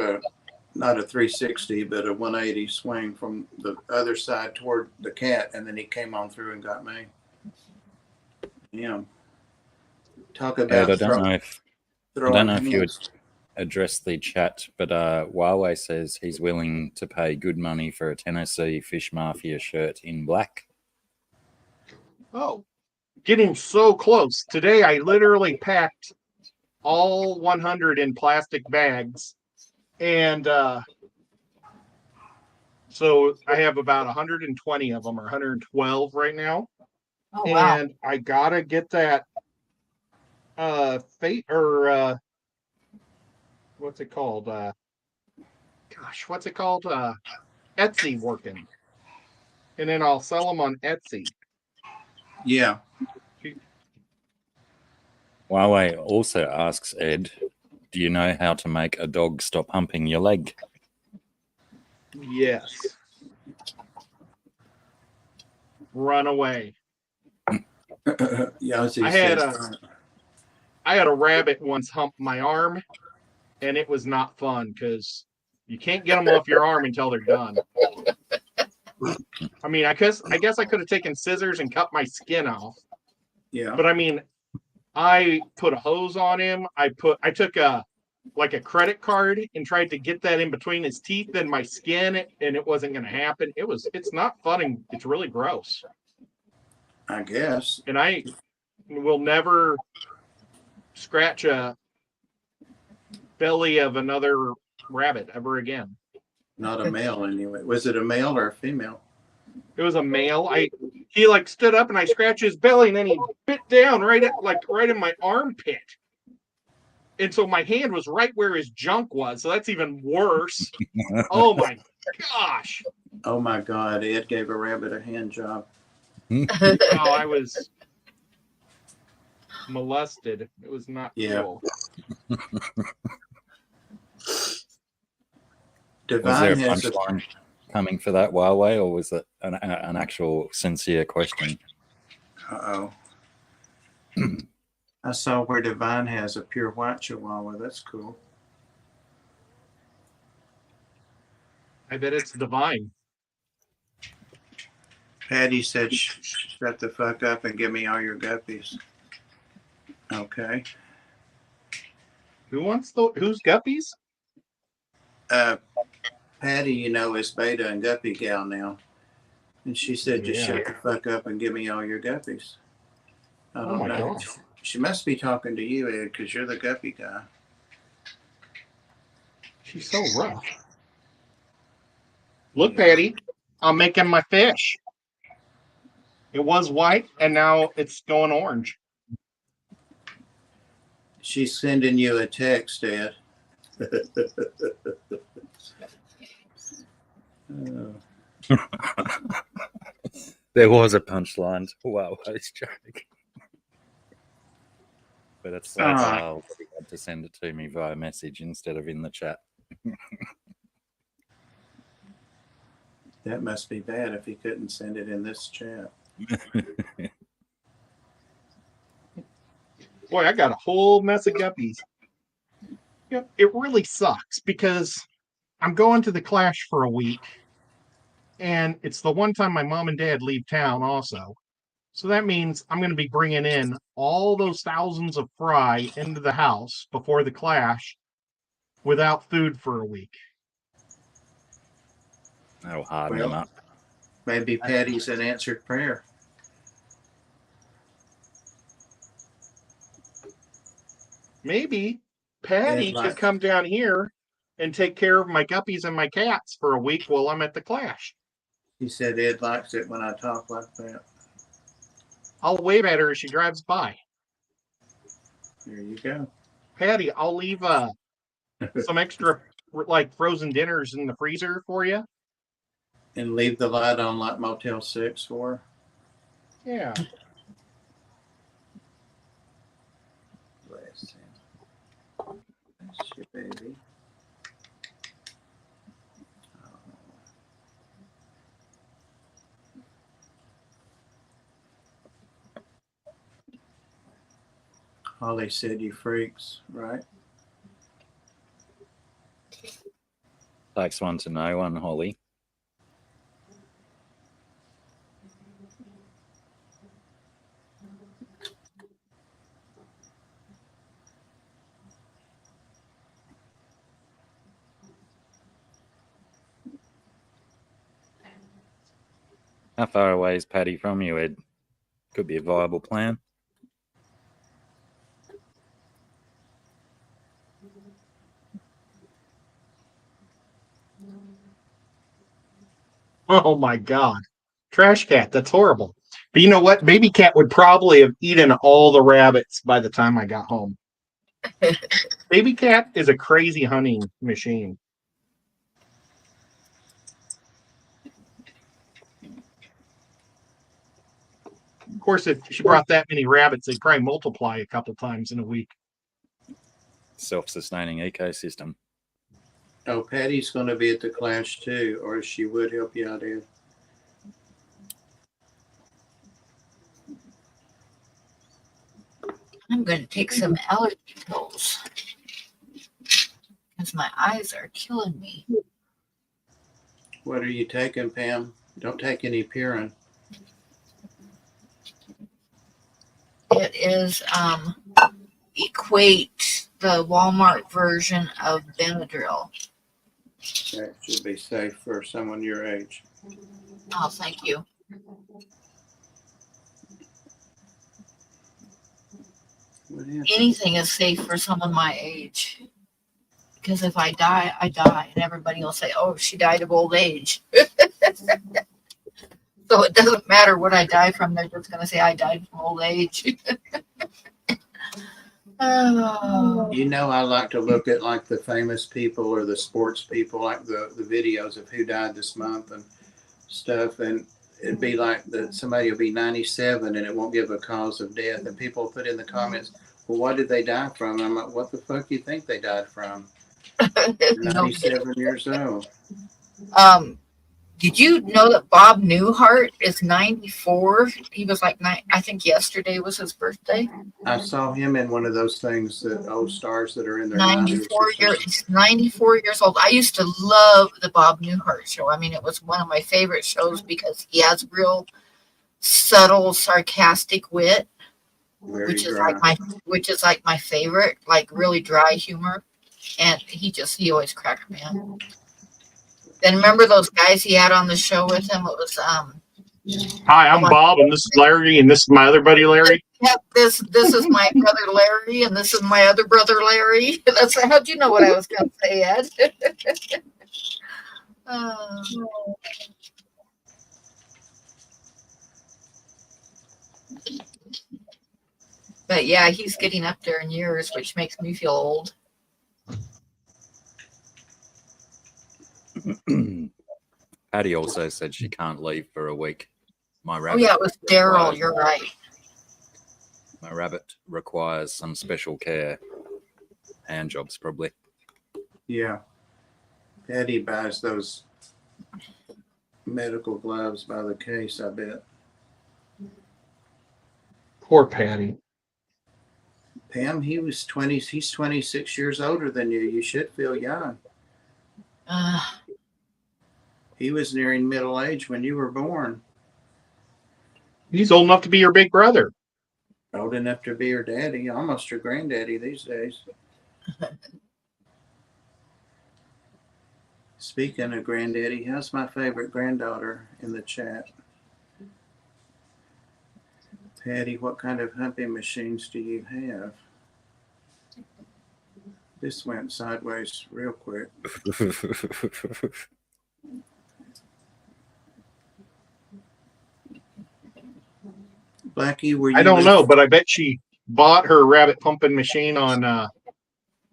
not a 360, but a 180 swing from the other side toward the cat, and then he came on through and got me. Yeah. Talk about
Ed, I don't know if you would
hands.
address the chat, but Huawei says he's willing to pay good money for a Tennessee Fish Mafia shirt in black.
Oh, getting so close. Today, I literally packed all 100 in plastic bags. And so I have about 120 of them, or 112 right now.
Oh, wow.
And I got to get that what's it called? Etsy working. And then I'll sell them on Etsy.
Yeah.
Huawei also asks Ed, do you know how to make a dog stop humping your leg?
Yes. Run away.
Yeah,
I had a rabbit once hump my arm, and it was not fun because you can't get them off your arm until they're done. I mean, I guess I could have taken scissors and cut my skin off.
Yeah.
But I mean, I put a hose on him. I took a credit card and tried to get that in between his teeth and my skin, and it wasn't going to happen. It's not fun, and it's really gross.
I guess.
And I will never scratch a belly of another rabbit ever again.
Not a male anyway. Was it a male or a female?
It was a male. He stood up and I scratched his belly, and then he bit down right in my armpit. And so my hand was right where his junk was. So that's even worse. Oh my gosh.
Oh my God. Ed gave a rabbit a hand job.
Oh, I was molested. It was not cool.
Was there a
Divine has a,
punchline coming for that Huawei, or was it an actual sincere question?
uh-oh. I saw where Divine has a pure white Chihuahua. That's cool.
I bet it's divine.
Patty said, shut the fuck up and give me all your guppies. Okay.
Who's guppies?
Patty, you know, is Beta and Guppy gal now. And she said, just
Yeah.
shut the fuck up and give me all your guppies. I
Oh
don't
my
know.
gosh.
She must be talking to you, Ed, because you're the guppy guy.
She's so rough. Look, Patty, I'm making my fish. It was white, and now it's going orange.
She's sending you a text, Ed. Oh.
There was a punchline to Huawei's joke. But it's so wild that he had to send it to me via message instead of in the chat.
That must be bad if he couldn't send it in this chat.
Boy, I got a whole mess of guppies. Yep, it really sucks because I'm going to the Clash for a week, and it's the one time my mom and dad leave town also. So that means I'm going to be bringing in all those thousands of fry into the house before the Clash without food for a week.
That'll harden them up.
Maybe Patty's an answered prayer.
Maybe Patty could come down here and take care of my guppies and my cats for a week while I'm at the Clash.
He said Ed likes it when I talk like that.
I'll wave at her as she drives by.
There you go.
Patty, I'll leave some extra like frozen dinners in the freezer for you.
And leave the light on like Motel 6 for her.
Yeah.
Bless him. That's your baby. Holly said you freaks, right?
Takes one to know one, Holly. How far away is Patty from you, Ed? Could be a viable plan.
Oh my God. Trash cat, that's horrible. But you know what? Baby cat would probably have eaten all the rabbits by the time I got home. Baby cat is a crazy hunting machine. Of course, if she brought that many rabbits, they'd probably multiply a couple times in a week.
Self-sustaining ecosystem.
Oh, Patty's going to be at the Clash too, or she would help you out, Ed.
I'm going to take some allergy pills because my eyes are killing me.
What are you taking, Pam? Don't take any Purin.
It is Equate, the Walmart version of Benadryl.
That should be safe for someone your age.
Oh, thank you. Anything is safe for someone my age. Because if I die, I die. And everybody will say, oh, she died of old age. So it doesn't matter what I die from. They're just going to say I died from old age. Oh.
You know, I like to look at like the famous people or the sports people, like the videos of who died this month and stuff. And it'd be like that somebody will be 97 and it won't give a cause of death. And people put in the comments, well, what did they die from? I'm like, what the fuck do you think they died from? 97 years old.
Did you know that Bob Newhart is 94? He was like I think yesterday was his birthday.
I saw him in one of those things that old stars that are in their
94 years. He's 94 years old. I used to love the Bob Newhart show. I mean, it was one of my favorite shows because he has real subtle, sarcastic wit, which is like my favorite, like really dry humor. And he always cracked me up. Then remember those guys he had on the show with him? It was
Hi, I'm Bob, and this is Larry, and this is my other buddy Larry.
Yep, this is my brother Larry, and this is my other brother Larry. That's how'd you know what I was going to say, Ed? But yeah, he's getting up there in years, which makes me feel old.
Patty also said she can't leave for a week. My rabbit.
Oh yeah, it was Daryl. You're right.
My rabbit requires some special care. Hand jobs, probably.
Yeah. Patty buys those medical gloves by the case, I bet.
Poor Patty.
Pam, he's 26 years older than you. You should feel young. He was nearing middle age when you were born.
He's old enough to be your big brother.
Old enough to be your daddy, almost your granddaddy these days. Speaking of granddaddy, how's my favorite granddaughter in the chat? Patty, what kind of humping machines do you have? This went sideways real quick. Blackie, were you?
I don't know, but I bet she bought her rabbit pumping machine on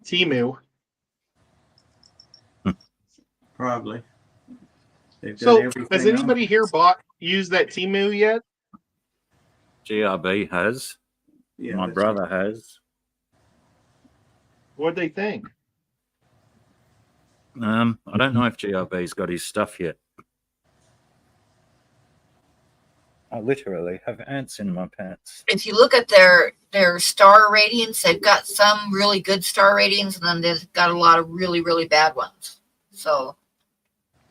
Temu.
Probably. They've
So,
got everything
has anybody here used that Temu yet?
GRB has.
Yeah,
My brother has.
What'd they think?
I don't know if GRB's got his stuff yet. I literally have ants in my pants.
If you look at their star ratings, they've got some really good star ratings, and then they've got a lot of really, really bad ones. So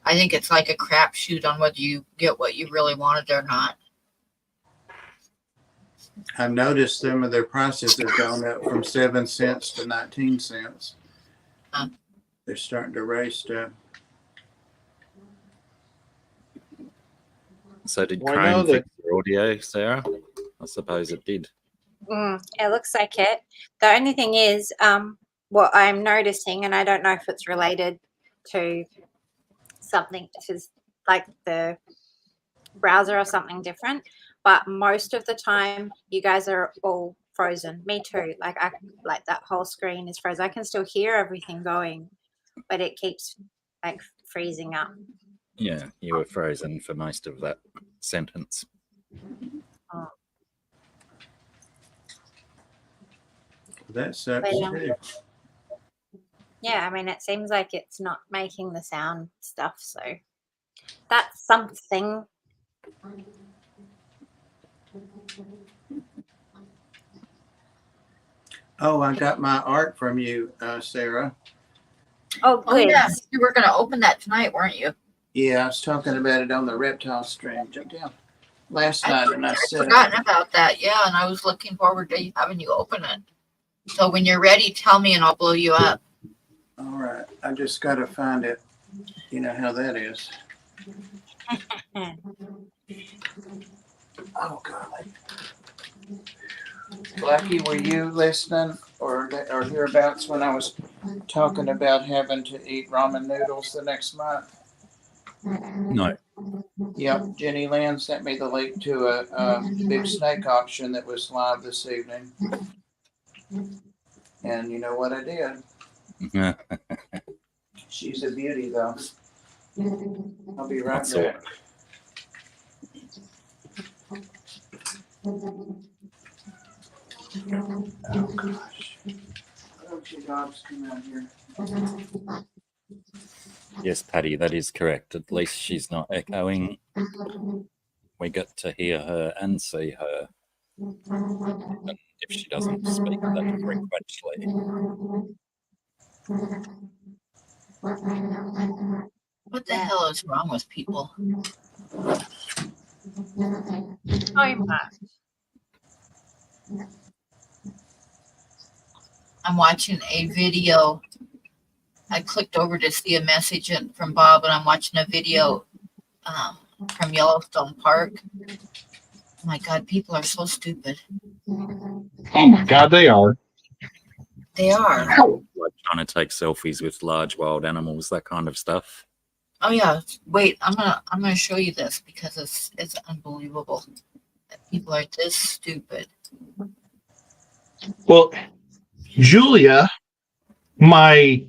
I think it's like a crapshoot on whether you get what you really wanted or not.
I've noticed some of their prices have gone up from 7 cents to 19 cents. They're starting to raise stuff.
So did Chrome fix your audio, Sarah? I suppose it did.
It looks like it. The only thing is, what I'm noticing, and I don't know if it's related to something, like the browser or something different, but most of the time you guys are all frozen. Me too. Like that whole screen is frozen. I can still hear everything going, but it keeps like freezing up.
Yeah, you were frozen for most of that sentence.
Oh.
That sucks too.
Yeah, I mean, it seems like it's not making the sound stuff, so that's something.
Oh, I got my art from you, Sarah.
Oh, good.
Oh, yeah. You were going to open that tonight, weren't you?
Yeah, I was talking about it on the reptile stream. Jump down. Last night, and I said,
I'd forgotten about that. Yeah, and I was looking forward to having you open it. So when you're ready, tell me, and I'll blow you up.
all right, I just got to find it. You know how that is. Oh, God. Blackie, were you listening or hereabouts when I was talking about having to eat ramen noodles the next month?
No.
Yep, Jenny Lynn sent me the link to a big snake auction that was live this evening. And you know what I did? She's a beauty, though. I'll be right back. Oh, gosh. Why don't you dogs come out here?
Yes, Patty, that is correct. At least she's not echoing. We get to hear her and see her. And if she doesn't speak that frequently.
What the hell is wrong with people?
So much.
I'm watching a video. I clicked over to see a message from Bob, and I'm watching a video from Yellowstone Park. Oh my God, people are so stupid.
Oh my God, they are.
They are.
Like trying to take selfies with large wild animals, that kind of stuff.
Oh yeah. Wait, I'm gonna show you this because it's unbelievable that people are this stupid.
Well, Julia, my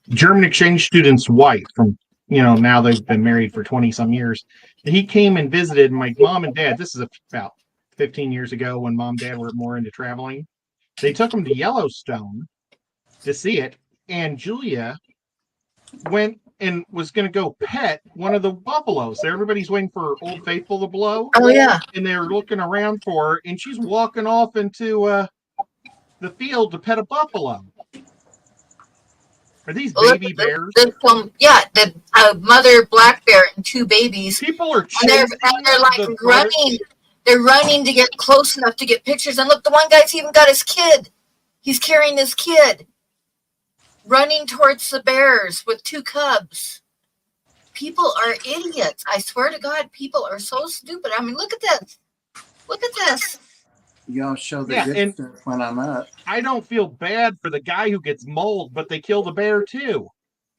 German exchange student's wife from, now they've been married for 20 some years. He came and visited my mom and dad. This is about 15 years ago when mom and dad were more into traveling. They took him to Yellowstone to see it. And Julia went and was going to go pet one of the buffaloes. So everybody's waiting for Old Faithful to blow.
Oh yeah.
And they're looking around for her. And she's walking off into the field to pet a buffalo. Are these baby bears?
The mother black bear and two babies.
People are
and they're like running. They're running to get close enough to get pictures. And look, the one guy's even got his kid. He's carrying his kid, running towards the bears with two cubs. People are idiots. I swear to God, people are so stupid. I mean, look at this. Look at this.
Y'all show the good stuff when I'm up.
I don't feel bad for the guy who gets mauled, but they kill the bear too.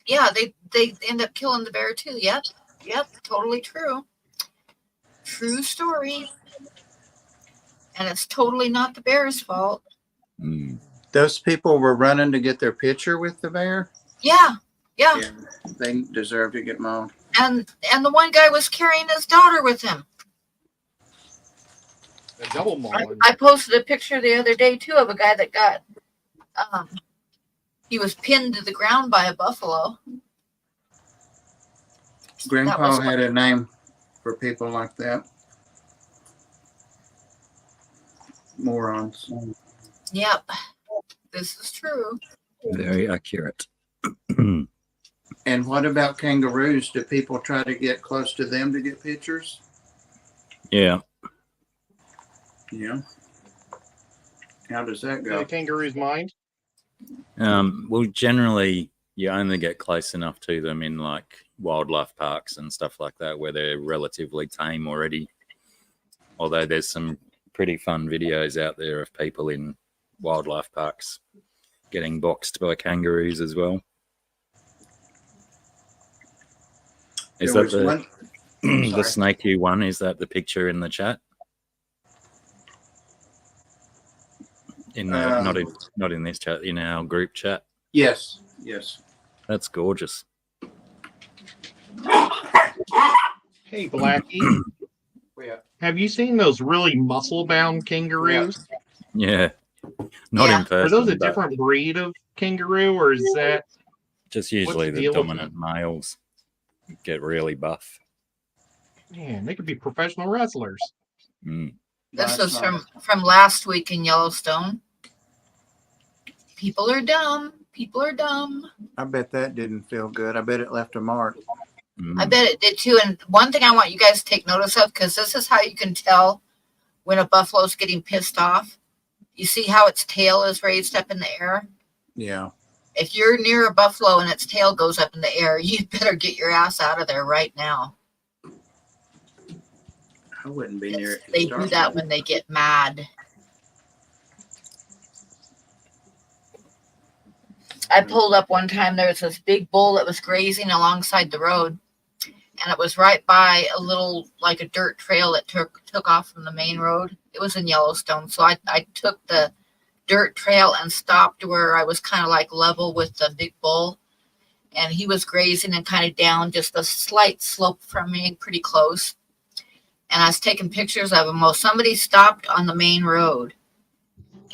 Yeah, they end up killing the bear too. Yep, totally true. True story. And it's totally not the bear's fault.
Those people were running to get their picture with the bear?
Yeah.
They deserve to get mauled.
And the one guy was carrying his daughter with him.
A double mauling.
I posted a picture the other day too of a guy that got he was pinned to the ground by a buffalo.
Grandpa had a name for people like that. Morons.
Yep. This is true.
Very accurate.
And what about kangaroos? Do people try to get close to them to get pictures?
Yeah.
Yeah. How does that go?
The kangaroo's mind?
Well, generally, you only get close enough to them in like wildlife parks and stuff like that, where they're relatively tame already. Although there's some pretty fun videos out there of people in wildlife parks getting boxed by kangaroos as well. Is that the snaky one? Is that the picture in the chat? In the not in this chat, in our group chat.
Yes.
That's gorgeous.
Hey, Blackie. Have you seen those really muscle-bound kangaroos?
Yeah. Not in person.
Are those a different breed of kangaroo, or is that
just usually the dominant males get really buff?
Man, they could be professional wrestlers.
This was from last week in Yellowstone. People are dumb.
I bet that didn't feel good. I bet it left a mark.
I bet it did too. And one thing I want you guys to take notice of, because this is how you can tell when a buffalo's getting pissed off. You see how its tail is raised up in the air?
Yeah.
If you're near a buffalo and its tail goes up in the air, you better get your ass out of there right now.
I wouldn't be near it.
They do that when they get mad. I pulled up one time. There was this big bull that was grazing alongside the road, and it was right by a little, like a dirt trail that took off from the main road. It was in Yellowstone, so I took the dirt trail and stopped where I was kind of like level with the big bull, and he was grazing and kind of down just a slight slope from me, pretty close. And I was taking pictures of him. Well, somebody stopped on the main road,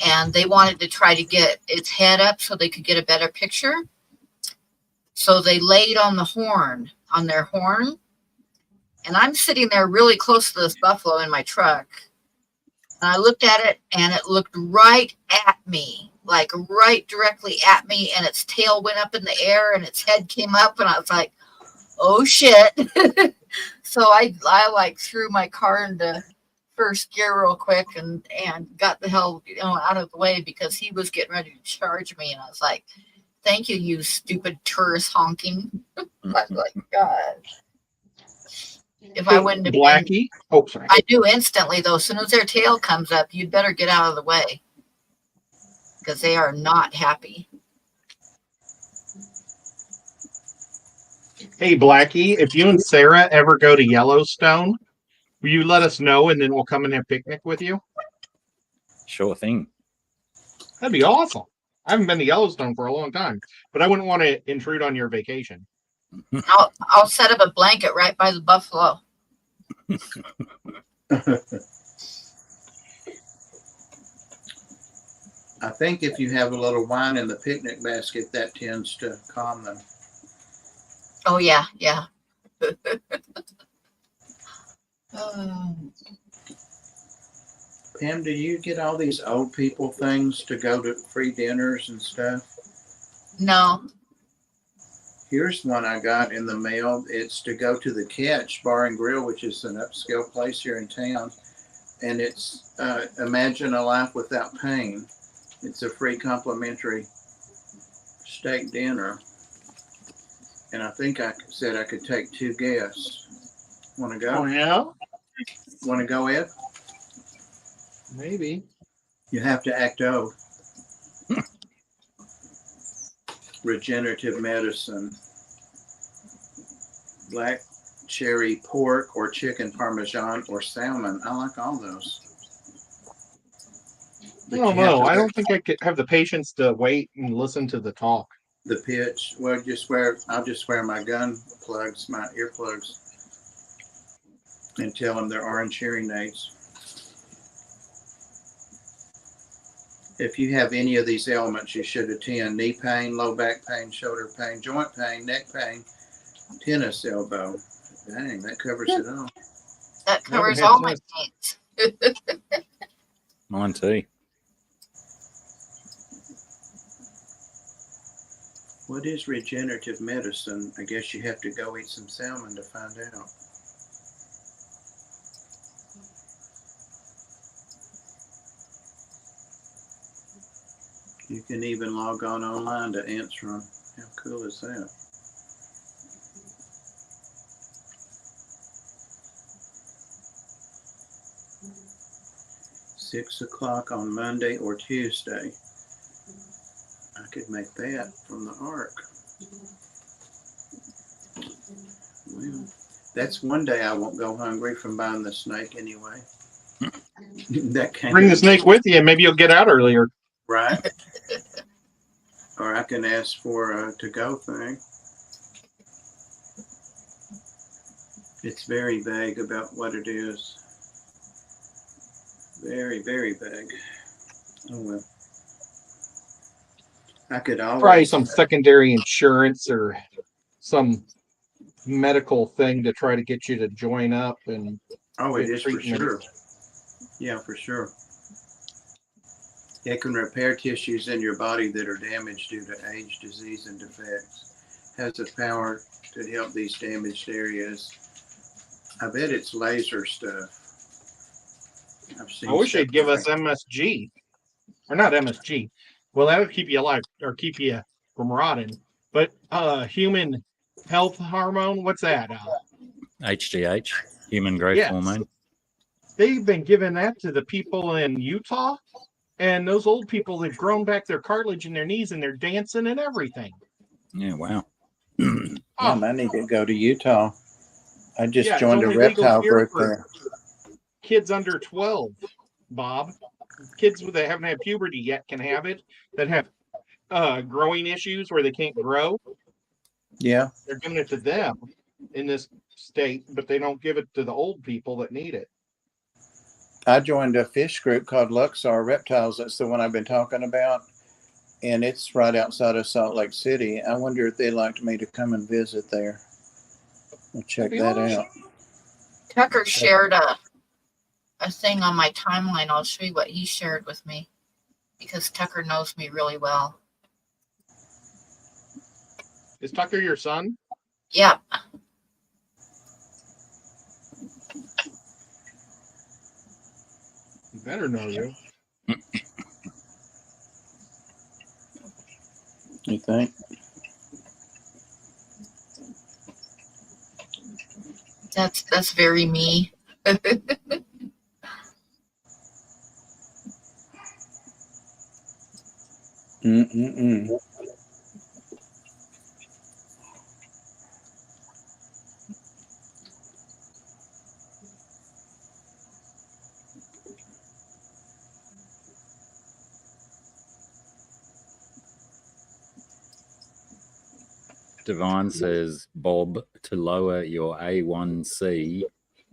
and they wanted to try to get its head up so they could get a better picture. So they laid on the horn, on their horn. And I'm sitting there really close to this buffalo in my truck. And I looked at it and it looked right at me, like right directly at me. And its tail went up in the air and its head came up. And I was like, oh shit. So I like threw my car into first gear real quick and got the hell, out of the way because he was getting ready to charge me. And I was like, thank you, you stupid tourist honking. I was like, God. If I wouldn't have
Blackie. Oh, sorry.
I knew instantly, though, as soon as their tail comes up, you'd better get out of the way because they are not happy.
Hey, Blackie, if you and Sarah ever go to Yellowstone, will you let us know and then we'll come and have a picnic with you?
Sure thing.
That'd be awesome. I haven't been to Yellowstone for a long time, but I wouldn't want to intrude on your vacation.
I'll set up a blanket right by the buffalo.
I think if you have a little wine in the picnic basket, that tends to calm them.
Oh, yeah, yeah.
Pam, do you get all these old people things to go to free dinners and stuff?
No.
Here's one I got in the mail. It's to go to the Catch Bar and Grill, which is an upscale place here in town. And it's Imagine a Life Without Pain. It's a free complimentary steak dinner. And I think I said I could take 2 guests. Want to go?
Oh, yeah?
Want to go, Ed?
Maybe.
You have to act old. Regenerative medicine. Black cherry pork or chicken parmesan or salmon. I like all those.
I don't know. I don't think I could have the patience to wait and listen to the talk.
The pitch. Well, I'll just wear my gun plugs, my earplugs, and tell them they're orange hearing aids. If you have any of these ailments, you should attend. Knee pain, low back pain, shoulder pain, joint pain, neck pain, tennis elbow. Dang, that covers it all.
That covers all my needs.
Mine too.
What is regenerative medicine? I guess you have to go eat some salmon to find out. You can even log on online to answer them. How cool is that? Six o'clock on Monday or Tuesday. I could make that from the Ark. Well, that's one day I won't go hungry from buying the snake anyway. That can't
Bring the snake with you and maybe you'll get out earlier.
Right. Or I can ask for a to-go thing. It's very vague about what it is. Very, very vague. Oh well. I could always
Probably some secondary insurance or some medical thing to try to get you to join up and
oh, it is for
treatment.
sure. Yeah, for sure. It can repair tissues in your body that are damaged due to age, disease, and defects. Has the power to help these damaged areas. I bet it's laser stuff. I've seen
I wish
stuff
they'd give
like
us MSG. Or not MSG. Well, that would keep you alive or keep you from rotting. But human health hormone, what's that?
HGH, human growth
Yes.
hormone.
They've been giving that to the people in Utah. And those old people, they've grown back their cartilage in their knees and they're dancing and everything.
Yeah, wow.
I need to go to Utah. I just
Yeah, it's
joined a
only legal
reptile
here
group
for
there.
Kids under 12, Bob. Kids that haven't had puberty yet can have it, that have growing issues where they can't grow.
Yeah.
They're giving it to them in this state, but they don't give it to the old people that need it.
I joined a fish group called Luxor Reptiles. That's the one I've been talking about. and it's right outside of Salt Lake City. I wonder if they'd like me to come and visit there. We'll check that out.
Tucker shared a thing on my timeline. I'll show you what he shared with me because Tucker knows me really well.
Is Tucker your son?
Yep.
He better know you.
You think?
That's very me.
Mm-mm-mm.
Divine says, Bob, to lower your A1C,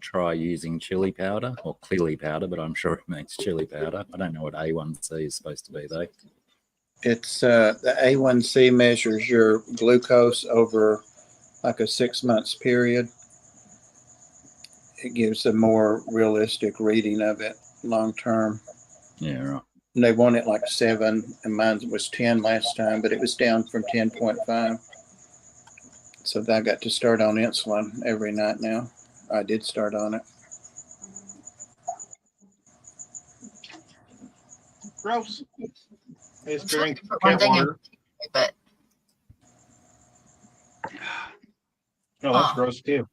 try using chili powder or clearly powder, but I'm sure it means chili powder. I don't know what A1C is supposed to be, though.
It's the A1C measures your glucose over like a 6 months period. It gives a more realistic reading of it long term.
Yeah, right.
And they want it like 7, and mine was 10 last time, but it was down from 10.5. So I got to start on insulin every night now. I did start on it.
Gross. I just
I'm
drink
supposed to put one
cat
thing in,
water.
but
Oh, that's gross too.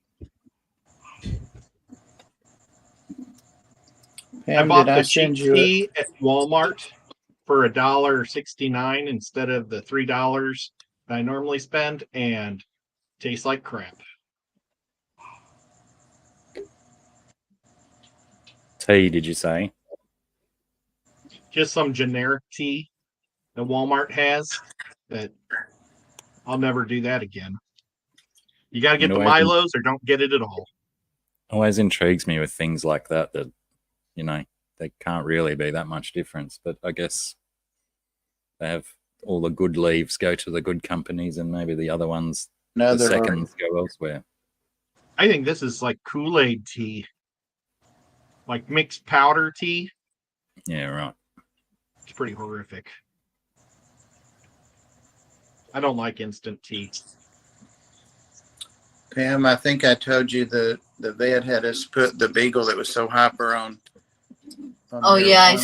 Pam,
I bought
did I
the cheap
send you
tea at Walmart for $1.69 instead of the $3 that I normally spend, and tastes like crap.
Tea, did you say?
Just some generic tea that Walmart has that I'll never do that again. You got to get the Milos or don't get it at all.
Always intrigues me with things like that, you know, they can't really be that much difference. But I guess they have all the good leaves go to the good companies and maybe the other ones, the seconds go elsewhere.
I think this is like Kool-Aid tea. Like mixed powder tea.
Yeah, right.
It's pretty horrific. I don't like instant tea.
Pam, I think I told you the vet had us put the beagle that was so hyper on
oh yeah, I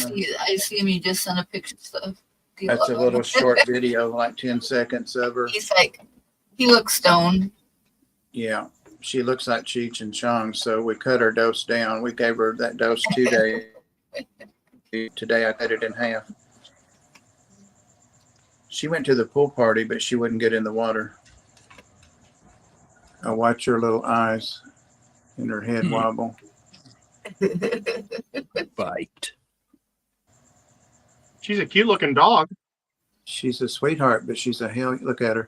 see him. You just sent a picture of.
That's a little short video, like 10 seconds of her.
He's like, he looks stoned.
Yeah, she looks like Cheech and Chong, so we cut her dose down. We gave her that dose 2 days. Today I cut it in half. She went to the pool party, but she wouldn't get in the water. I watch her little eyes and her head wobble.
Bite.
She's a cute looking dog.
She's a sweetheart, but she's a hell. Look at her.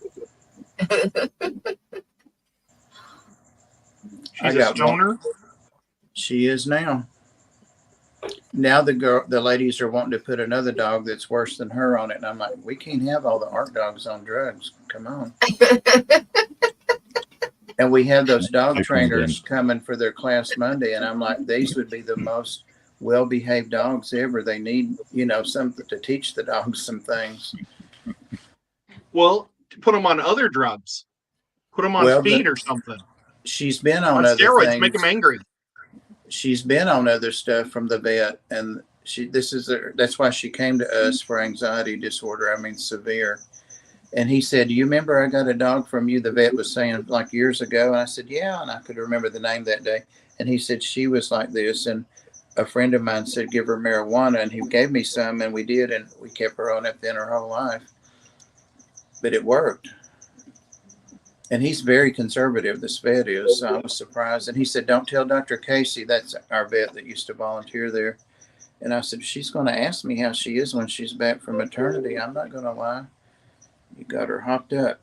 She's a stoner.
She is now. Now the ladies are wanting to put another dog that's worse than her on it, and I'm like, we can't have all the art dogs on drugs. Come on. And we have those dog trainers coming for their class Monday, and I'm like, these would be the most well-behaved dogs ever. They need, something to teach the dogs some things.
Well, put them on other drugs. Put them on speed or something.
She's been on other
steroids.
Things.
Make them angry.
She's been on other stuff from the vet, and that's why she came to us for anxiety disorder. I mean, severe. And he said, do you remember I got a dog from you? The vet was saying like years ago. And I said, yeah. And I could remember the name that day. And he said, she was like this. And a friend of mine said, give her marijuana. And he gave me some, and we did. And we kept her on it then her whole life. But it worked. And he's very conservative, this vet is. So I was surprised. And he said, don't tell Dr. Casey. That's our vet that used to volunteer there. And I said, she's going to ask me how she is when she's back from maternity. I'm not going to lie. You got her hopped up.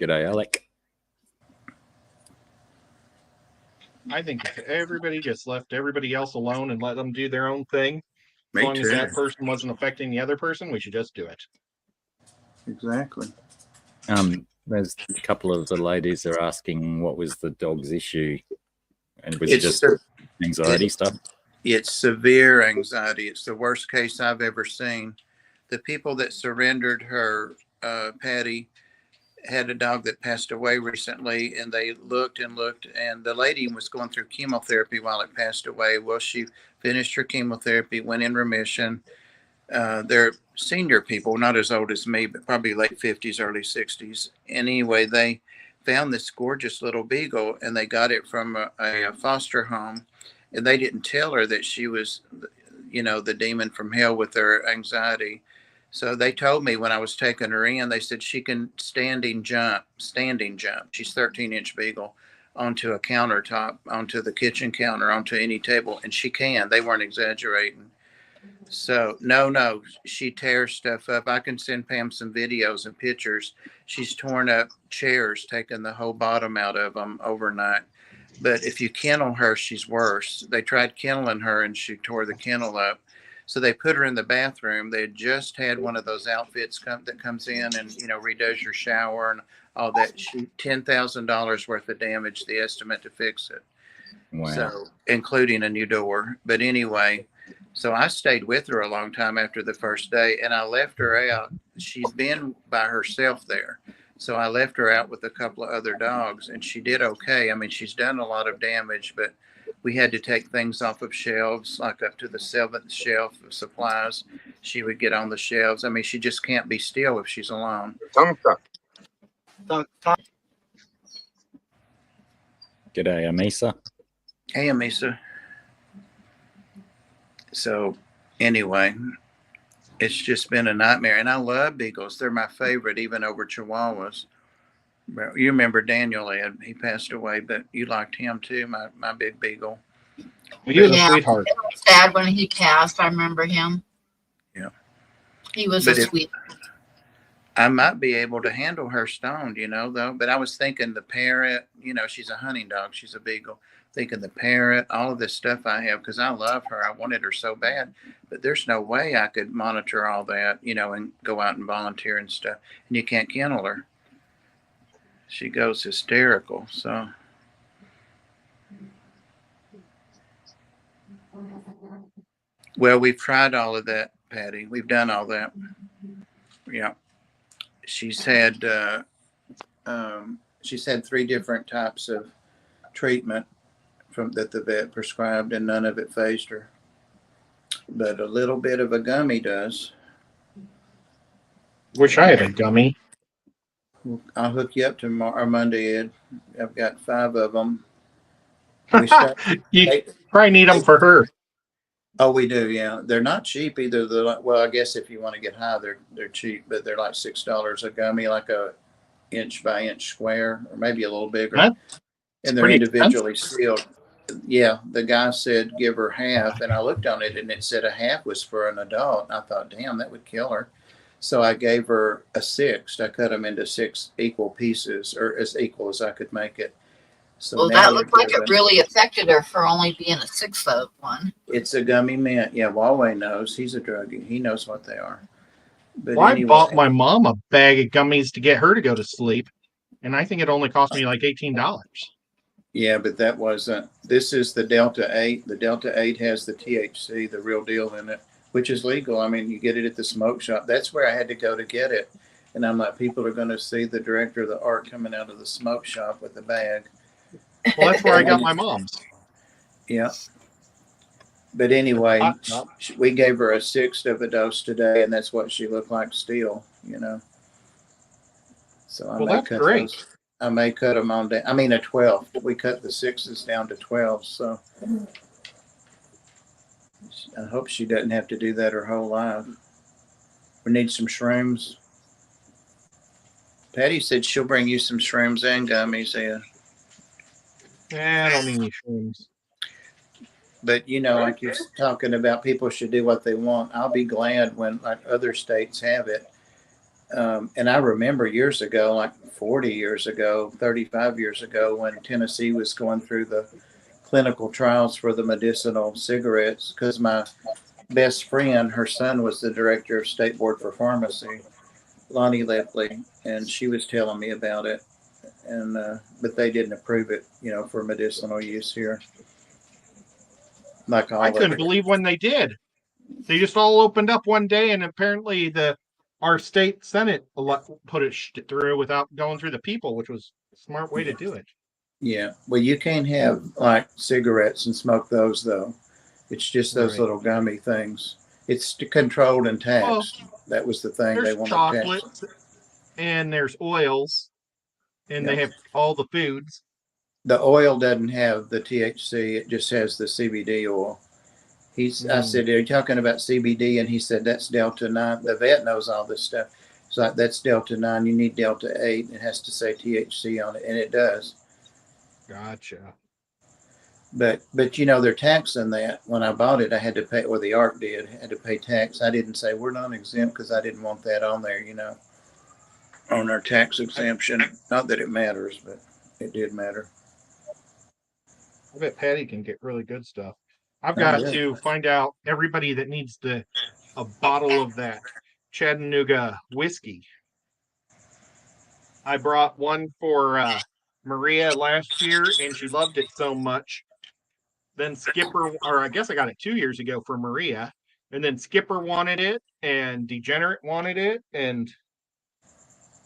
G'day, Alec.
I think if everybody just left everybody else alone and let them do their own thing, As long as that person wasn't affecting the other person, we should just do it.
Exactly.
There's a couple of the ladies are asking what was the dog's issue, and was
It's
it just anxiety stuff?
It's severe anxiety. It's the worst case I've ever seen. The people that surrendered her, Patty, had a dog that passed away recently, and they looked and looked, and the lady was going through chemotherapy while it passed away. Well, she finished her chemotherapy, went in remission. They're senior people, not as old as me, but probably late 50s, early 60s. Anyway, they found this gorgeous little beagle, and they got it from a foster home, and they didn't tell her that she was, the demon from hell with her anxiety. So they told me when I was taking her in, they said she can standing jump. She's 13-inch beagle onto a countertop, onto the kitchen counter, onto any table, and she can. They weren't exaggerating. So no, she tears stuff up. I can send Pam some videos and pictures. She's torn up chairs, taking the whole bottom out of them overnight. But if you kennel her, she's worse. They tried kenneling her, and she tore the kennel up. So they put her in the bathroom. They had just had one of those outfits that comes in and, redoes your shower and all that. $10,000 worth of damage, the estimate to fix it.
Wow.
So, including a new door. But anyway, so I stayed with her a long time after the first day, and I left her out. She's been by herself there. So I left her out with a couple of other dogs, and she did okay. I mean, she's done a lot of damage, but we had to take things off of shelves, like up to the 7th shelf of supplies. She would get on the shelves. I mean, she just can't be still if she's alone.
G'day, Amisa.
Hey, Amisa. So anyway, it's just been a nightmare. And I love beagles. They're my favorite, even over Chihuahuas. You remember Daniel, Ed. He passed away, but you liked him too, my big beagle.
He was a sweetheart.
It was sad when he passed. I remember him.
Yeah.
He was a sweet.
I might be able to handle her stoned, though. But I was thinking the parrot, she's a hunting dog. She's a beagle. Thinking the parrot, all of this stuff I have, because I love her. I wanted her so bad. But there's no way I could monitor all that, and go out and volunteer and stuff. And you can't kennel her. She goes hysterical. So. Well, we've tried all of that, Patty. We've done all that. Yeah. She's had 3 different types of treatment that the vet prescribed, and none of it phased her. But a little bit of a gummy does.
Wish I had a gummy.
I'll hook you up tomorrow or Monday, Ed. I've got 5 of them.
You probably need them for her.
Oh, we do, yeah. They're not cheap either. They're like, well, I guess if you want to get high, they're cheap, but they're like $6 a gummy, like a inch by inch square, or maybe a little bigger. And they're individually sealed. Yeah, the guy said give her half, and I looked on it, and it said a half was for an adult. And I thought, damn, that would kill her. So I gave her a 6th. I cut them into 6 equal pieces, or as equal as I could make it. So
well, that looked like it really affected her for only being a 6th of one.
It's a gummy mint. Yeah, Huawei knows. He's a druggie. He knows what they are. But
well, anyway, I bought my mom a bag of gummies to get her to go to sleep, and I think it only cost me like $18.
Yeah, but that wasn't. This is the Delta 8. The Delta 8 has the THC, the real deal in it, which is legal. I mean, you get it at the smoke shop. That's where I had to go to get it. And I'm like, people are going to see the director of the art coming out of the smoke shop with a bag.
Well, that's where I got my mom's.
Yeah. But anyway, we gave her a 6th of a dose today, and that's what she looked like still, So
that's great.
I may cut them on down. I mean, a 12th. We cut the 6s down to 12. So I hope she doesn't have to do that her whole life. We need some shrooms. Patty said she'll bring you some shrooms and gummies, Ed.
I don't need any shrooms.
But, like you're talking about, people should do what they want. I'll be glad when like other states have it. And I remember years ago, like 40 years ago, 35 years ago, when Tennessee was going through the clinical trials for the medicinal cigarettes, because my best friend, her son was the director of State Board for Pharmacy, Lonnie Lepley, and she was telling me about it. And but they didn't approve it, you know, for medicinal use here. Like all
I couldn't believe when they did. They just all opened up one day, and apparently our state Senate put it through without going through the people, which was a smart way to do it.
Yeah. Well, you can't have like cigarettes and smoke those though. It's just those
Right.
little gummy things. It's controlled and taxed. That was the thing they
There's
wanted
chocolates
taxed.
and there's oils, and they have all the foods.
The oil doesn't have the THC. It just has the CBD oil. I said, are you talking about CBD? And he said, that's Delta 9. The vet knows all this stuff. It's like, that's Delta 9. You need Delta 8. It has to say THC on it. And it does.
Gotcha.
But you know, they're taxing that. When I bought it, I had to pay, or the ARC did, had to pay tax. I didn't say we're non-exempt because I didn't want that on there, you know, on our tax exemption. Not that it matters, but it did matter.
I bet Patty can get really good stuff. I've got to find out everybody that needs a bottle of that Chattanooga whiskey. I brought one for Maria last year, and she loved it so much. Then Skipper, or I guess I got it 2 years ago for Maria, and then Skipper wanted it, and Degenerate wanted it,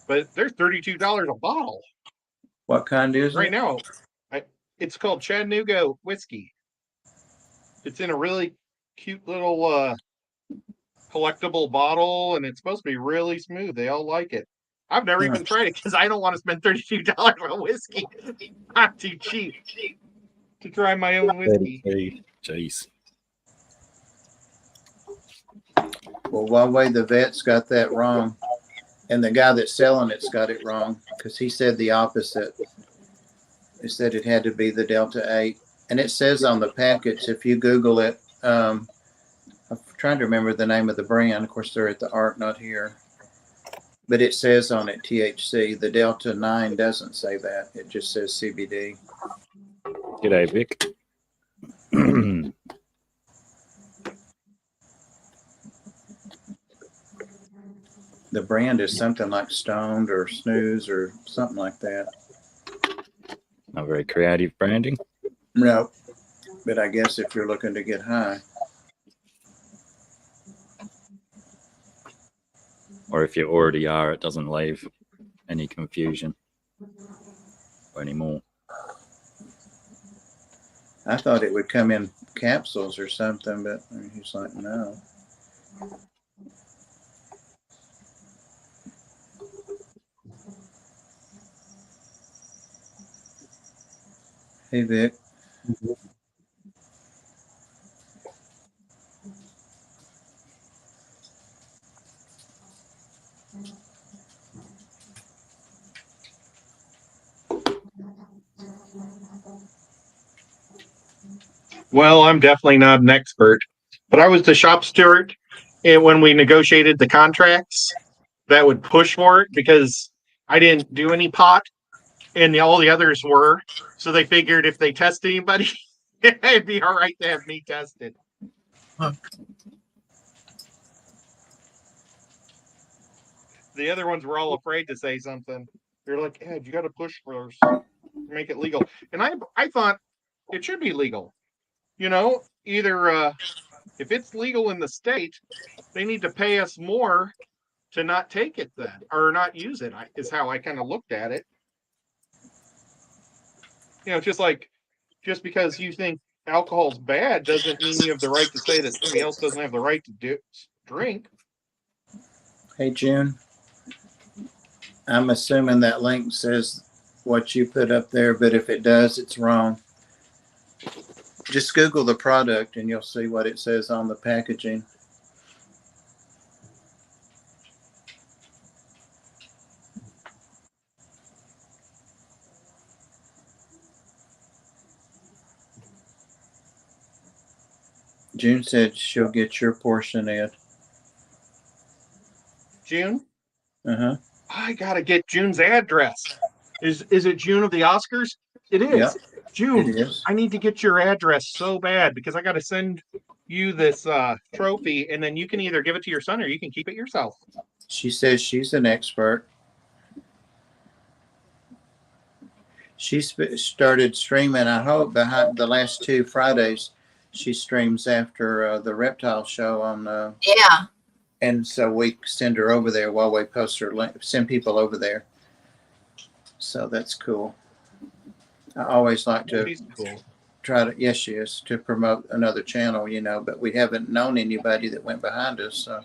but they're $32 a bottle.
What kind is it?
Right now, it's called Chattanooga whiskey. It's in a really cute little collectible bottle, and it's supposed to be really smooth. They all like it. I've never even tried it because I don't want to spend $32 on whiskey. I'm too cheap to try my own whiskey.
Jeez.
Well, one way the vet's got that wrong, and the guy that's selling it's got it wrong because he said the opposite. He said it had to be the Delta 8. And it says on the packets, if you Google it, I'm trying to remember the name of the brand. Of course, they're at the ARC, not here. But it says on it THC. The Delta 9 doesn't say that. It just says CBD.
G'day, Vic.
The brand is something like Stoned or Snooze or something like that.
Not very creative branding.
No, but I guess if you're looking to get high.
Or if you already are, it doesn't leave any confusion anymore.
I thought it would come in capsules or something, but he's like, no. Hey, Vic.
Well, I'm definitely not an expert, but I was the shop steward, and when we negotiated the contracts, that would push for it because I didn't do any pot, and all the others were. So they figured if they test anybody, it'd be all right to have me tested.
Huh.
The other ones were all afraid to say something. They're like, Ed, you got to push for us to make it legal. And I thought it should be legal. You know, either if it's legal in the state, they need to pay us more to not take it then, or not use it, is how I kind of looked at it. You know, just because you think alcohol's bad doesn't mean you have the right to say that somebody else doesn't have the right to drink.
Hey, June. I'm assuming that link says what you put up there, but if it does, it's wrong. Just Google the product and you'll see what it says on the packaging. June said she'll get your portion, Ed.
June?
Uh-huh.
I gotta get June's address. Is it June of the Oscars? It is.
Yep,
June,
it is.
I need to get your address so bad because I gotta send you this trophy, and then you can either give it to your son or you can keep it yourself.
She says she's an expert. She started streaming, I hope, behind the last 2 Fridays. She streams after the reptile show on.
Yeah.
And so we send her over there while we post her link, send people over there. So that's cool. I always like to try to, yes, she is, to promote another channel, you know, but we haven't known anybody that went behind us. So.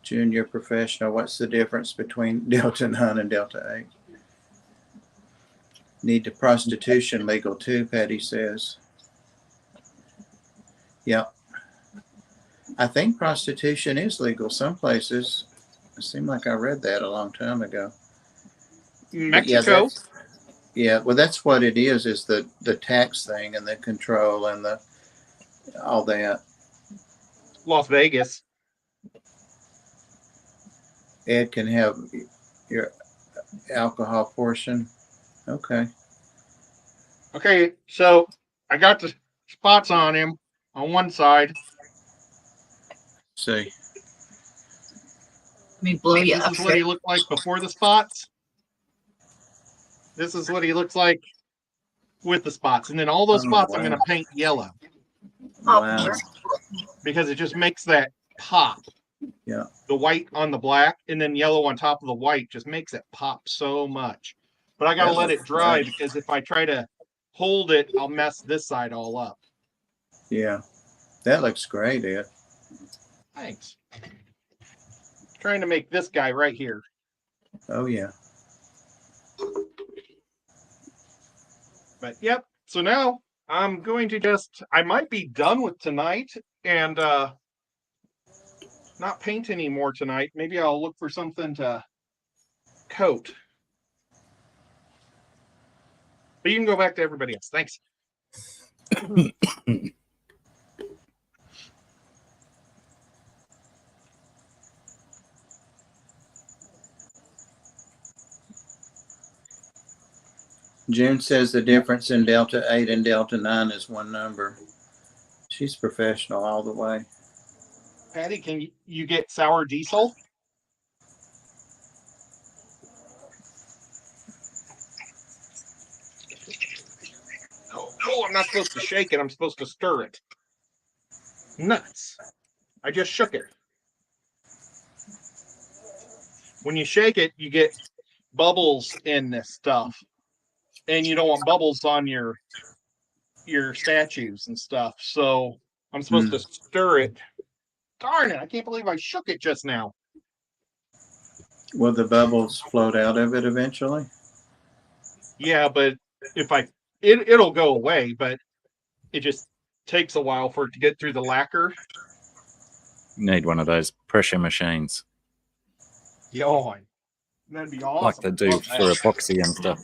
Junior professional, what's the difference between Delta 9 and Delta 8? Need to prostitution legal too, Patty says. Yep. I think prostitution is legal some places. It seemed like I read that a long time ago.
Mexico?
Yeah, well, that's what it is the tax thing and the control and the all that.
Las Vegas.
Ed can have your alcohol portion. Okay.
Okay, so I got the spots on him on one side.
See.
Let me blow you up.
This is what he looked like before the spots. This is what he looks like with the spots. And then all those spots I'm going to paint yellow.
Wow.
Because it just makes that pop.
Yeah.
The white on the black and then yellow on top of the white just makes it pop so much. But I got to let it dry because if I try to hold it, I'll mess this side all up.
Yeah. That looks great, Ed.
Thanks. Trying to make this guy right here.
Oh, yeah.
But yep. So now I'm going to I might be done with tonight and not paint anymore tonight. Maybe I'll look for something to coat. But you can go back to everybody else. Thanks.
June says the difference in Delta 8 and Delta 9 is one number. She's professional all the way.
Patty, can you get sour diesel? Oh, I'm not supposed to shake it. I'm supposed to stir it. Nuts. I just shook it. When you shake it, you get bubbles in this stuff. And you don't want bubbles on your statues and stuff. So I'm supposed to stir it. Darn it, I can't believe I shook it just now.
Will the bubbles float out of it eventually?
Yeah, but if it'll go away, but it just takes a while for it to get through the lacquer.
You need one of those pressure machines.
Yo, that'd be awesome.
Like they do for epoxy and stuff.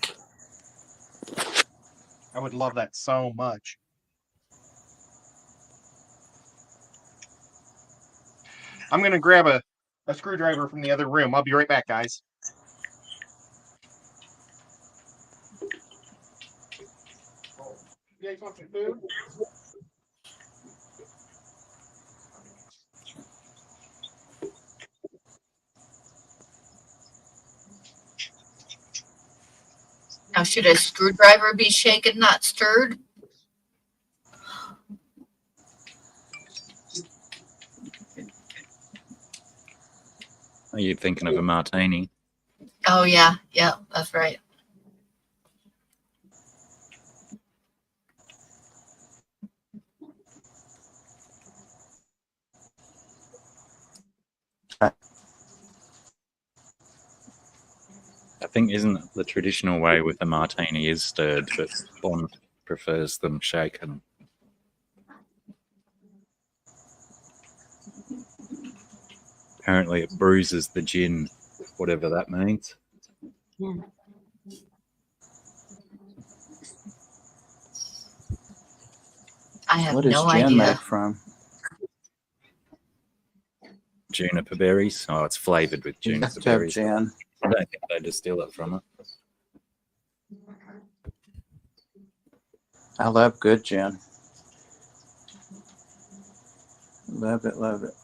I would love that so much. I'm going to grab a screwdriver from the other room. I'll be right back, guys. You guys want some food?
Now, should a screwdriver be shaken, not stirred?
Are you thinking of a martini?
Oh, yeah. Yeah, that's right.
I think isn't the traditional way with the martini is stirred, but Bond prefers them shaken. Apparently it bruises the gin, whatever that means.
Yeah.
I have
What is
no
gin
idea.
made from?
Juniper berries. Oh, it's flavored with juniper berries.
Gin.
I don't think they distill it from it.
I love good gin. Love it, love it.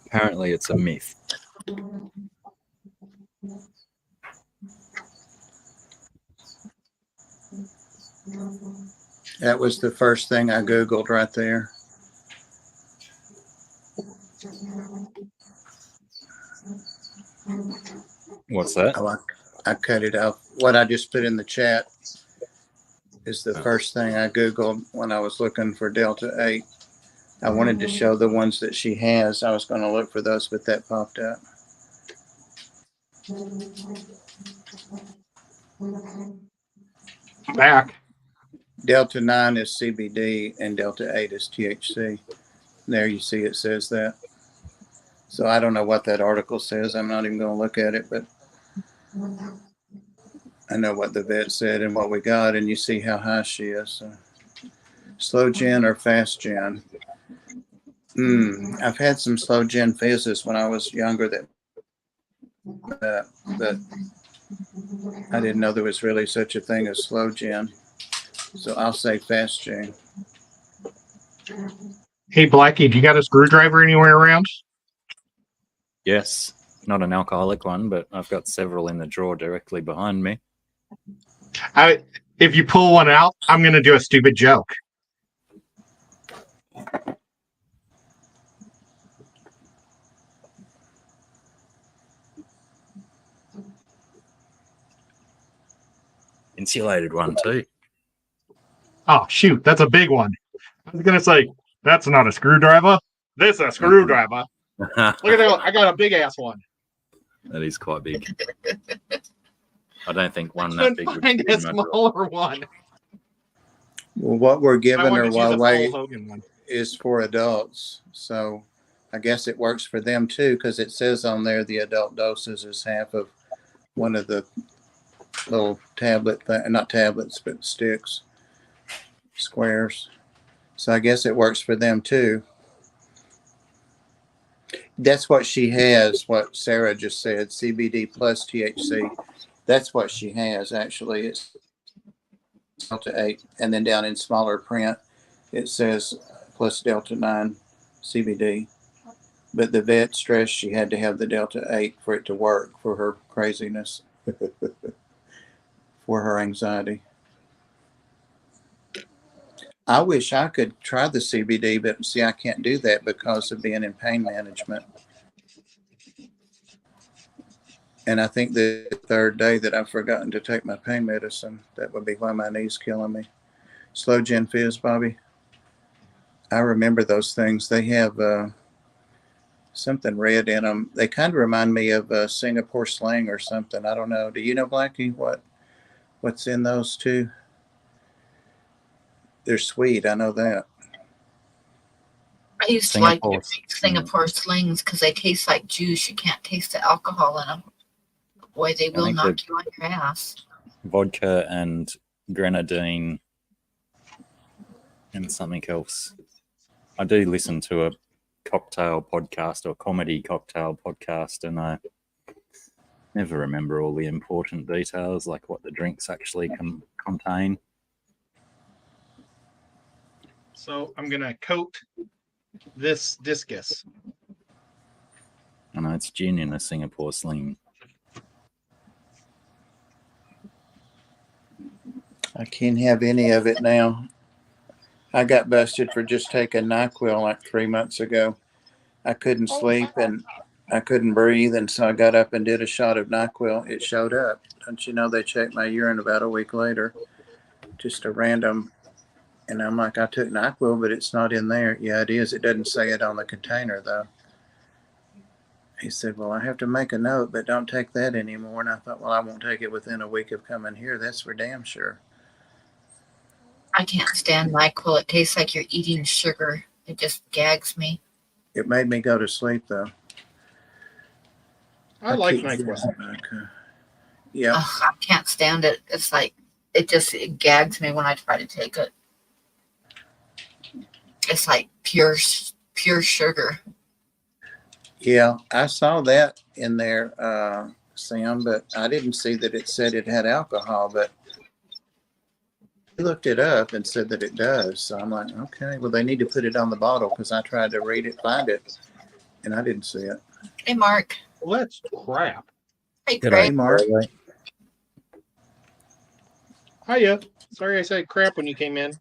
Apparently, it's a myth.
That was the first thing I Googled right there.
What's that?
Oh, I cut it out. What I just put in the chat is the
Oh.
first thing I Googled when I was looking for Delta 8. I wanted to show the ones that she has. I was going to look for those, but that popped up.
I'm back.
Delta 9 is CBD and Delta 8 is THC. There you see it says that. So I don't know what that article says. I'm not even going to look at it, but I know what the vet said and what we got, and you see how high she is. So. Slow gen or fast gen? I've had some slow gen fizzes when I was younger but I didn't know there was really such a thing as slow gen. So I'll say fast gen.
Hey, Blackie, do you got a screwdriver anywhere around?
Yes, not an alcoholic one, but I've got several in the drawer directly behind me.
If you pull one out, I'm going to do a stupid joke.
Insulated one too.
Oh, shoot, that's a big one. I was going to say, that's not a screwdriver. This is a screwdriver. Look at that. I got a big ass one.
That is quite big. I don't think one
I
that big would
find
fit
a
in my drawer.
smaller one.
Well, what we're
I
giving
wanted
her
to use a
Huawei
full Hogan one.
is for adults. So I guess it works for them too, because it says on there the adult doses is half of one of the little not tablets, but sticks, squares. So I guess it works for them too. That's what she has, what Sarah just said, CBD plus THC. That's what she has, actually. It's Delta 8. And then down in smaller print, it says plus Delta 9 CBD. But the vet stressed she had to have the Delta 8 for it to work for her craziness, for her anxiety. I wish I could try the CBD, but see, I can't do that because of being in pain management. And I think the third day that I've forgotten to take my pain medicine, that would be why my knee's killing me. Slow Gen Fizz, Bobby. I remember those things. They have something red in them. They kind of remind me of Singapore sling or something. I don't know. Do you know, Blackie, what's in those two? They're sweet. I know that.
I used to like Singapore slings because they taste like juice. You can't taste the alcohol in them. Boy, they will knock you on your ass.
Vodka and grenadine and something else. I do listen to a cocktail podcast or comedy cocktail podcast, and I never remember all the important details, like what the drinks actually contain.
So I'm going to coat this discus.
I know it's gin in a Singapore sling.
I can't have any of it now. I got busted for just taking NyQuil like 3 months ago. I couldn't sleep and I couldn't breathe, and so I got up and did a shot of NyQuil. It showed up. Don't you know they checked my urine about a week later? Just a random. And I'm like, I took NyQuil, but it's not in there. Yeah, it is. It doesn't say it on the container, though. He said, well, I have to make a note, but don't take that anymore. And I thought, well, I won't take it within a week of coming here. That's for damn sure.
I can't stand NyQuil. It tastes like you're eating sugar. It just gags me.
It made me go to sleep, though.
I like NyQuil.
Yeah.
I can't stand it. It's like, it gags me when I try to take it. It's like pure sugar.
Yeah, I saw that in there, Sam, but I didn't see that it said it had alcohol. But I looked it up and said that it does. So I'm like, okay, well, they need to put it on the bottle because I tried to read it, find it, and I didn't see it.
Hey, Mark.
Well, that's crap.
Hey,
Good
Craig.
Hey, Mark.
Hiya. Sorry I said crap when you came in.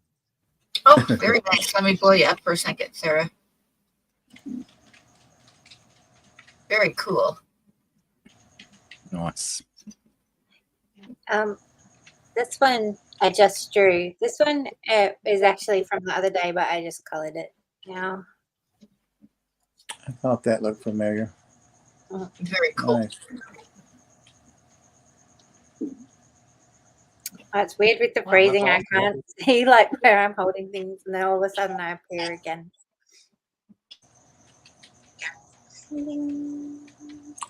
Oh, very nice. Let me blow you up for a second, Sarah. Very cool.
Nice.
This one I just drew. This one is actually from the other day, but I just colored it now.
I thought that looked familiar.
Very cool.
Nice.
It's weird with the
Wow,
freezing.
that's
I can't see like where I'm holding things, and then all of a sudden I appear again.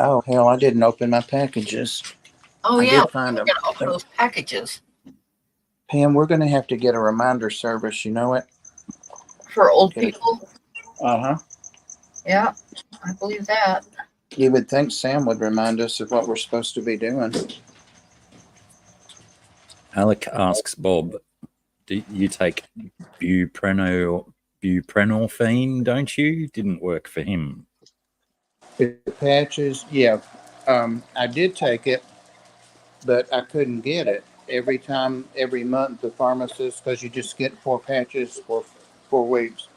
Oh, hell, I didn't open my packages.
Oh,
I
yeah.
did find
We're
them.
going to open those packages.
Pam, we're going to have to get a reminder service. You know it?
For old
Get it.
people.
Uh-huh.
Yeah, I believe that.
You would think Sam would remind us of what we're supposed to be doing.
Alec asks Bob, do you take buprenorphine, don't you? Didn't work for him.
The patches, yeah. I did take it, but I couldn't get it. Every month, the pharmacist, because you just get 4 patches for 4 weeks.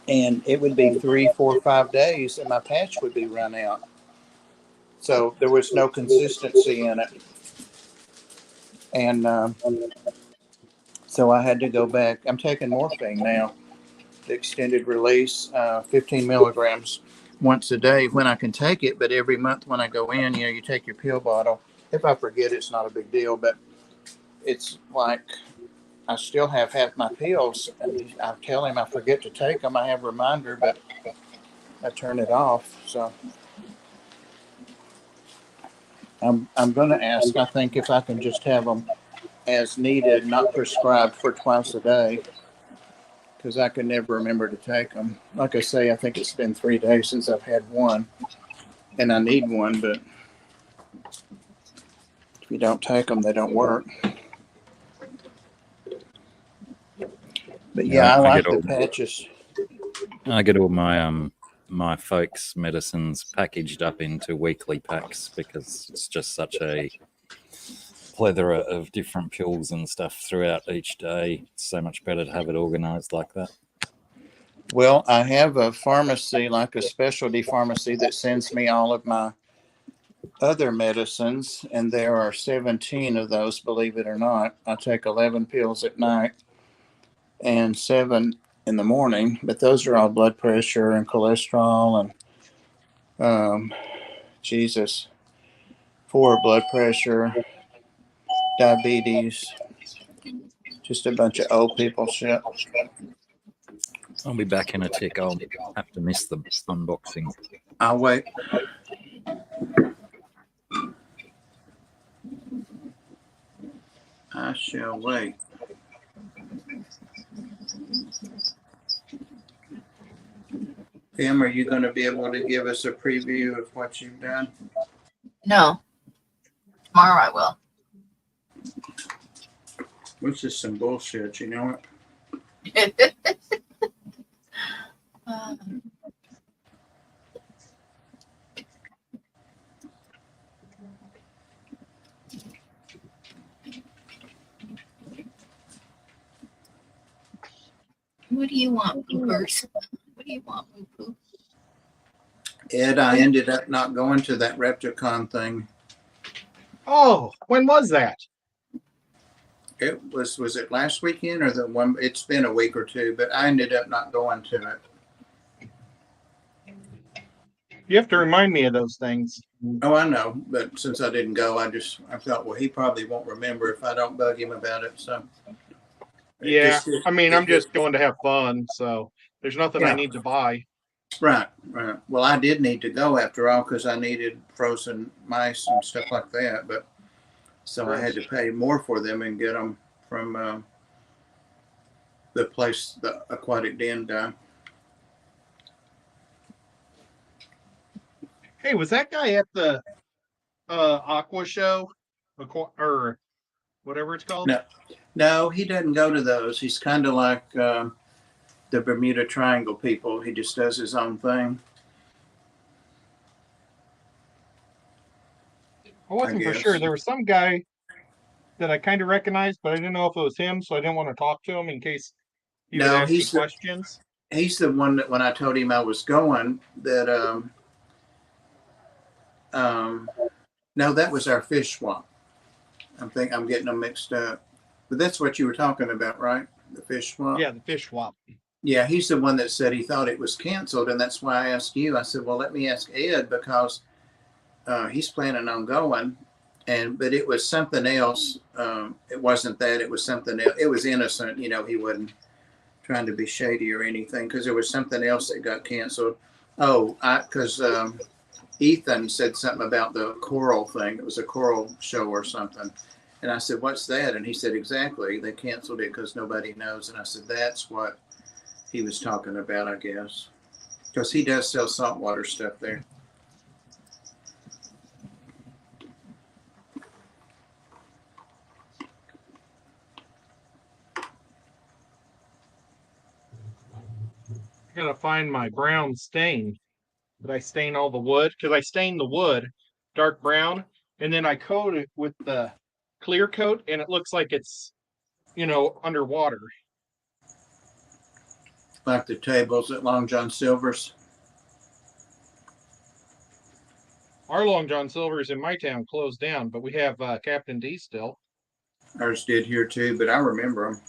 And it would be 3, 4, 5 days, and my patch would be run out. So there was no consistency in it. And so I had to go back. I'm taking morphine now, the extended release, 15 milligrams once a day when I can take it. But every month when I go in, you take your pill bottle. If I forget, it's not a big deal, but it's like I still have half my pills. And I tell him I forget to take them. I have a reminder, but I turn it off. So I'm going to ask, I think, if I can just have them as needed, not prescribed for twice a day, because I can never remember to take them. Like I say, I think it's been 3 days since I've had one, and I need one, but if you don't take them, they don't work. But yeah, I like the patches.
I get all my my folks' medicines packaged up into weekly packs because it's just such a plethora of different pills and stuff throughout each day. It's so much better to have it organized like that.
Well, I have a pharmacy, like a specialty pharmacy, that sends me all of my other medicines, and there are 17 of those, believe it or not. I take 11 pills at night and 7 in the morning, but those are all blood pressure and cholesterol and Jesus, 4 blood pressure, diabetes, just a bunch of old people shit.
I'll be back in a tick. I'll have to miss the unboxing.
I'll wait. I shall wait. Pam, are you going to be able to give us a preview of what you've done?
No. Tomorrow I will.
Which is some bullshit, you know it?
What do you want, poopers? What do you want, poo-poo?
Ed, I ended up not going to that Repticon thing.
Oh, when was that?
It was it last weekend or the one? It's been a week or two, but I ended up not going to it.
You have to remind me of those things.
Oh, I know, but since I didn't go, I thought, well, he probably won't remember if I don't bug him about it. So
Yeah, I mean, I'm just going to have fun, so there's nothing I need to buy.
Right. Well, I did need to go after all because I needed frozen mice and stuff like that, but so I had to pay more for them and get them from the place, the aquatic den guy.
Hey, was that guy at the Aqua Show or whatever it's called?
No, he doesn't go to those. He's kind of like the Bermuda Triangle people. He just does his own thing.
I wasn't for sure. There was some guy that I kind of recognized, but I didn't know if it was him, so I didn't want to talk to him in case he would ask me questions.
He's the one that when I told him I was going, that no, that was our fish swap. I'm getting them mixed up. But that's what you were talking about, right? The fish swap?
Yeah, the fish swap.
Yeah, he's the one that said he thought it was canceled, and that's why I asked you. I said, well, let me ask Ed, because he's planning on going, but it was something else. It wasn't that. It was something else. It was innocent. You know, he wasn't trying to be shady or anything, because there was something else that got canceled. Oh, because Ethan said something about the coral thing. It was a coral show or something. And I said, what's that? And he said, exactly. They canceled it because nobody knows. And I said, that's what he was talking about, I guess. Because he does sell saltwater stuff there.
I gotta find my brown stain. But I stain all the wood, because I stain the wood dark brown, and then I coat it with the clear coat, and it looks like it's, underwater.
Like the tables at Long John Silver's.
Our Long John Silver's in my town closed down, but we have Captain D still.
Ours did here too, but I remember them.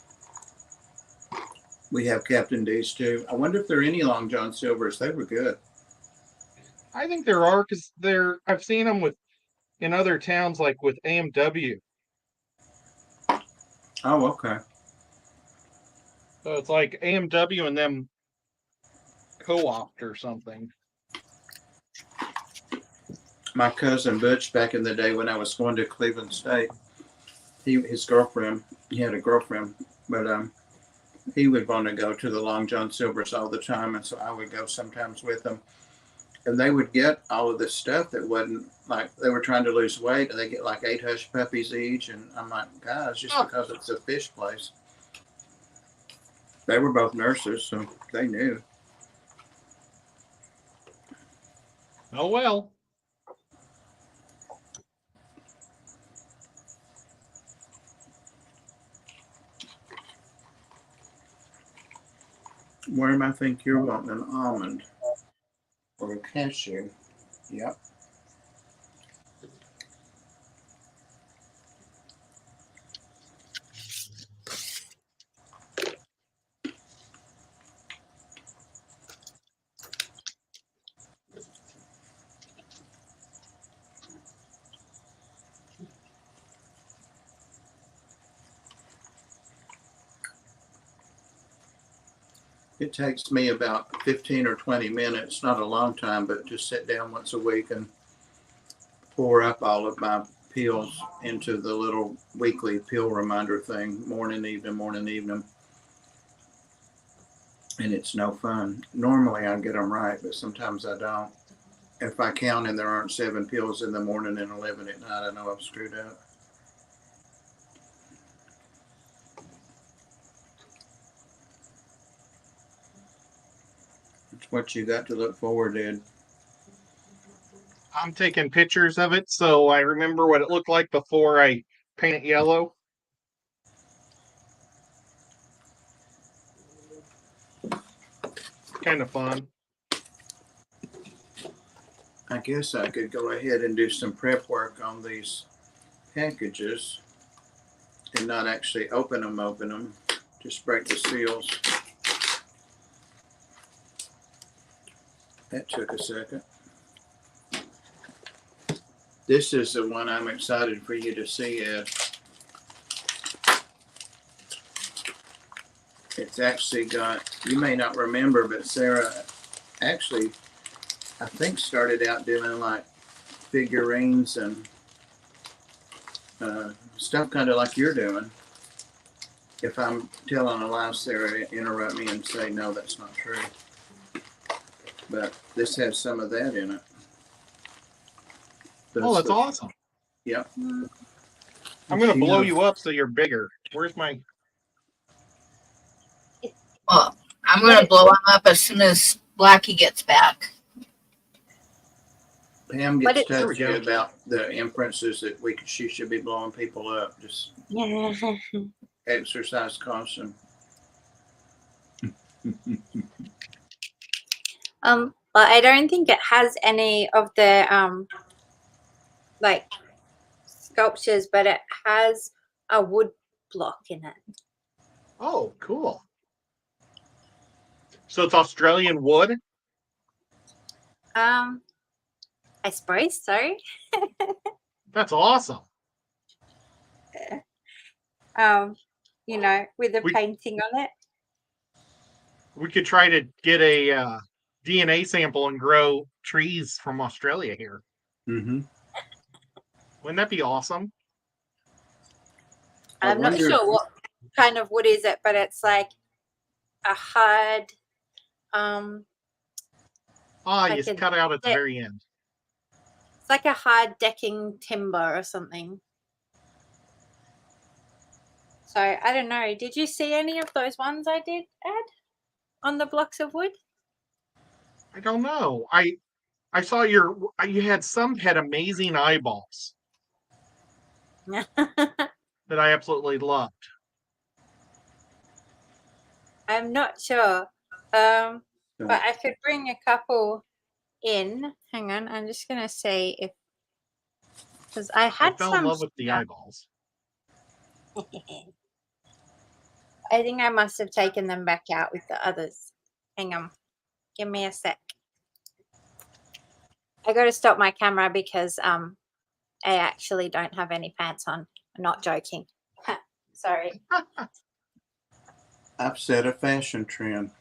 We have Captain D's too. I wonder if there are any Long John Silver's. They were good.
I think there are, because I've seen them in other towns, like with AMW.
Oh, okay.
So it's like AMW and them co-opt or something.
My cousin Butch, back in the day when I was going to Cleveland State, he had a girlfriend, but he would want to go to the Long John Silver's all the time, and so I would go sometimes with them. And they would get all of this stuff that wasn't, like, they were trying to lose weight, and they get like 8 hush puppies each. And I'm like, guys, just because it's a fish place. They were both nurses, so they knew.
Oh, well.
Worm, I think you're wanting an almond or a cashew. Yep. It takes me about 15 or 20 minutes, not a long time, but to sit down once a week and pour up all of my pills into the little weekly pill reminder thing, morning, evening. And it's no fun. Normally I get them right, but sometimes I don't. If I count and there aren't 7 pills in the morning and 11 at night, I know I've screwed up. It's what you got to look forward to.
I'm taking pictures of it so I remember what it looked like before I paint it yellow. Kind of fun.
I guess I could go ahead and do some prep work on these packages and not actually open them. Just break the seals. That took a second. This is the one I'm excited for you to see, Ed. It's actually got, you may not remember, but Sarah actually, I think, started out doing like figurines and stuff kind of like you're doing. If I'm telling a lie, Sarah, interrupt me and say, no, that's not true. But this has some of that in it.
Oh, that's awesome.
Yeah.
I'm going to blow you up so you're bigger. Where's my...
Well, I'm going to blow him up as soon as Blackie gets back.
Pam gets
There we
touchy
go.
about the inferences that she should be blowing people up. Just exercise caution.
Well, I don't think it has any of the like sculptures, but it has a wood block in it.
Oh, cool. So it's Australian wood?
I suppose so.
That's awesome.
You know, with a painting on it.
We could try to get a DNA sample and grow trees from Australia here.
Mm-hmm.
Wouldn't that be awesome?
I'm not sure what kind of wood is it, but it's like a hard
You cut out at the very end.
It's like a hard decking timber or something. So I don't know. Did you see any of those ones I did add on the blocks of wood?
I don't know. I saw you had some had amazing eyeballs that I absolutely loved.
I'm not sure. But I could bring a couple in. Hang on, I'm just gonna say if because I had
fell in love with the eyeballs.
I think I must have taken them back out with the others. Hang on. Give me a sec. I got to stop my camera because I actually don't have any pants on. I'm not joking. Sorry.
I've set a fashion trend.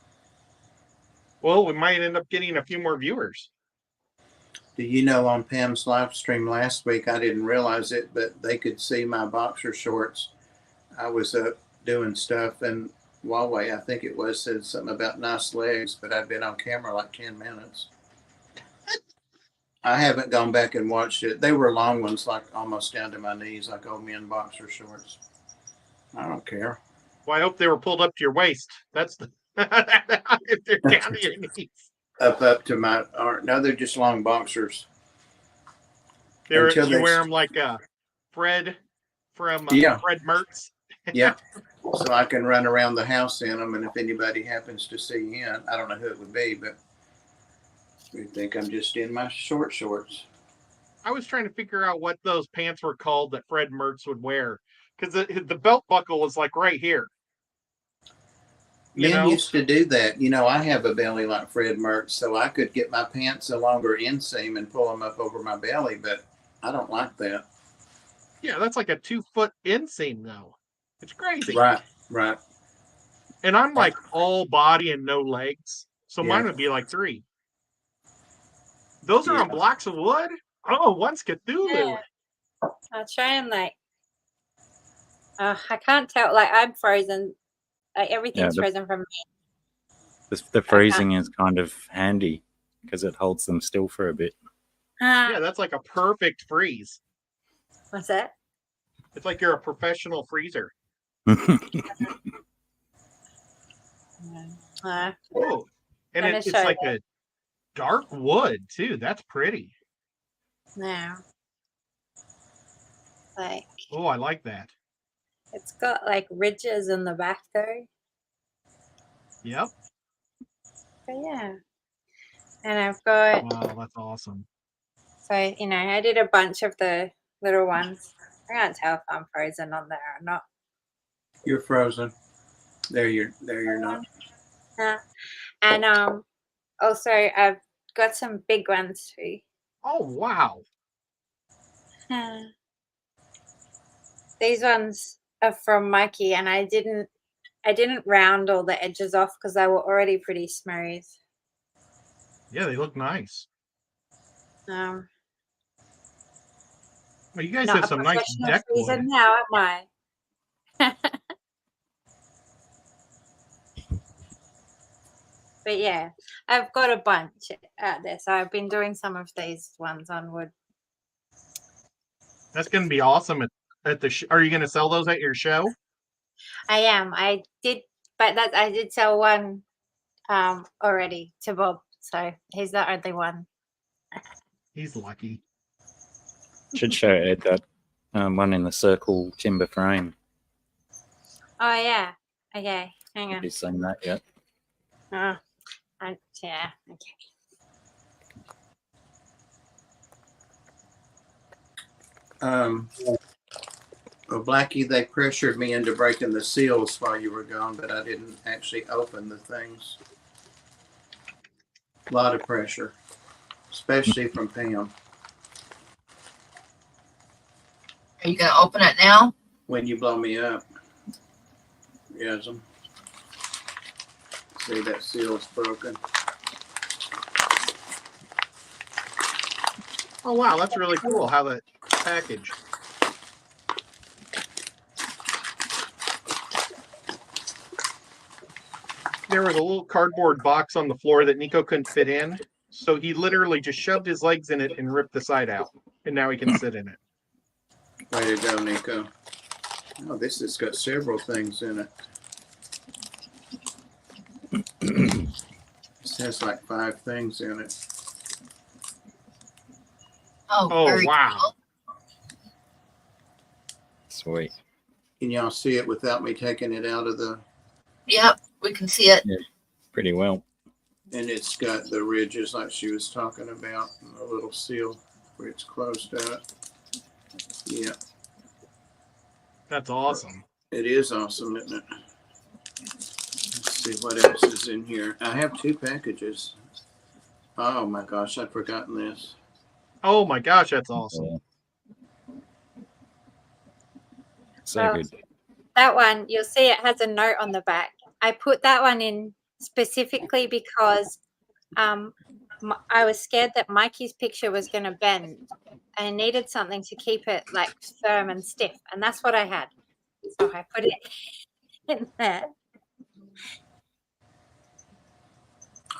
Well, we might end up getting a few more viewers.
Do you know on Pam's live stream last week, I didn't realize it, but they could see my boxer shorts. I was up doing stuff, and Huawei, I think it was, said something about nice legs, but I'd been on camera like 10 minutes. I haven't gone back and watched it. They were long ones, like almost down to my knees, like old men boxer shorts. I don't care.
Well, I hope they were pulled up to your waist. That's the if they're down to your knees.
Up to my arm. No, they're just long boxers.
You wear them like Fred from Fred Mertz.
Yeah. So I can run around the house in them, and if anybody happens to see in, I don't know who it would be, but we think I'm just in my shorts.
I was trying to figure out what those pants were called that Fred Mertz would wear, because the belt buckle was like right here.
Men used to do that. You know, I have a belly like Fred Mertz, so I could get my pants a longer inseam and pull them up over my belly, but I don't like that.
Yeah, that's like a 2-foot inseam, though. It's crazy.
Right.
And I'm like all body and no legs, so mine would be like 3. Those are on blocks of wood? Oh, one's Cthulhu.
Yeah. I'll try and I can't tell. Like, I'm frozen. Like, everything's frozen from me.
The freezing is kind of handy because it holds them still for a bit.
Yeah, that's like a perfect freeze.
What's that?
It's like you're a professional freezer. Oh, and it's like a dark wood too. That's pretty.
Now, like,
oh, I like that.
It's got like ridges in the back though.
Yep.
But yeah, and I've got.
Wow, that's awesome.
So I did a bunch of the little ones. I can't tell if I'm frozen on there or not.
You're frozen. There you're not.
And also I've got some big ones too.
Oh wow.
These ones are from Mikey, and I didn't round all the edges off because they were already pretty smooth.
Yeah, they look nice.
Well,
you guys have some nice deck wood.
Now, am I? But yeah, I've got a bunch out there. So I've been doing some of these ones on wood.
That's going to be awesome at the. Are you going to sell those at your show?
I am. I did, but that I did sell one already to Bob. So he's the only one.
He's lucky.
Should show Ed that one in the circle timber frame.
Oh yeah. Okay. Hang
Have
on.
you seen that yet?
Oh, yeah. Okay.
Well, Blackie, they pressured me into breaking the seals while you were gone, but I didn't actually open the things. A lot of pressure, especially from Pam.
Are you gonna open it now?
When you blow me up. Yes. See, that seal's broken.
Oh wow, that's really cool. How the package. There was a little cardboard box on the floor that Nico couldn't fit in, so he literally just shoved his legs in it and ripped the side out, and now he can sit in it.
Way to go, Nico. Oh, this has got several things in it. This has like 5 things in it.
Oh, very
wow.
cool.
Sweet.
Can y'all see it without me taking it out of the...
Yep, we can see it.
Yeah, pretty well.
And it's got the ridges like she was talking about, and a little seal where it's closed up. Yeah,
That's awesome.
it is awesome, isn't it? Let's see what else is in here. I have 2 packages. Oh my gosh, I'd forgotten this.
Oh my gosh, that's awesome.
So
Well,
good.
that one, you'll see it has a note on the back. I put that one in specifically because I was scared that Mikey's picture was going to bend. I needed something to keep it like firm and stiff, and that's what I had. So I put it in there.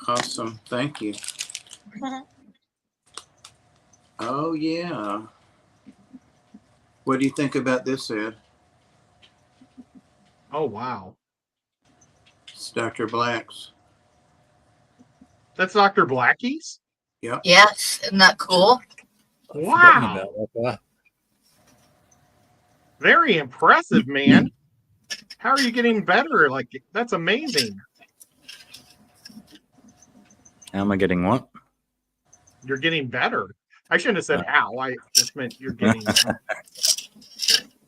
Awesome, thank you. Oh yeah. What do you think about this, Ed?
Oh wow.
It's Dr. Black's.
That's Dr. Blackie's?
Yep.
Yes, isn't that cool?
Forgotten
Wow.
about that guy.
Very impressive, man. How are you getting better? Like, that's amazing.
How am I getting what?
You're getting better. I shouldn't have said how. I just meant you're getting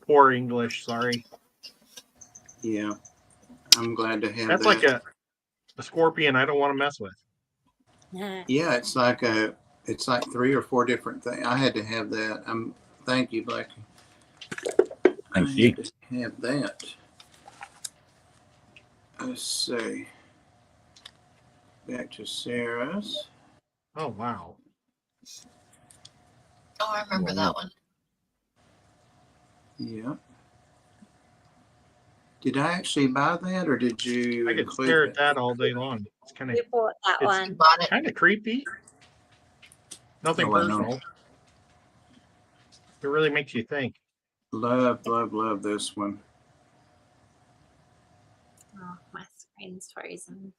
poor English. Sorry.
Yeah. I'm glad to have
That's
that.
like a scorpion I don't want to mess with.
Yeah, it's like 3 or 4 different things. I had to have that. Thank you, Blackie.
Thank
I
you.
had to have that. Let's see. Back to Sarah's.
Oh wow.
Oh, I remember that one.
Yeah. Did I actually buy that, or did you
I could
include
stare
it?
at that all day long. It's kind of
We bought that
It's-
You
one.
bought it.
kind of creepy. Nothing
Oh, I know.
personal. It really makes you think.
Love this one.
Oh, my screen's frozen.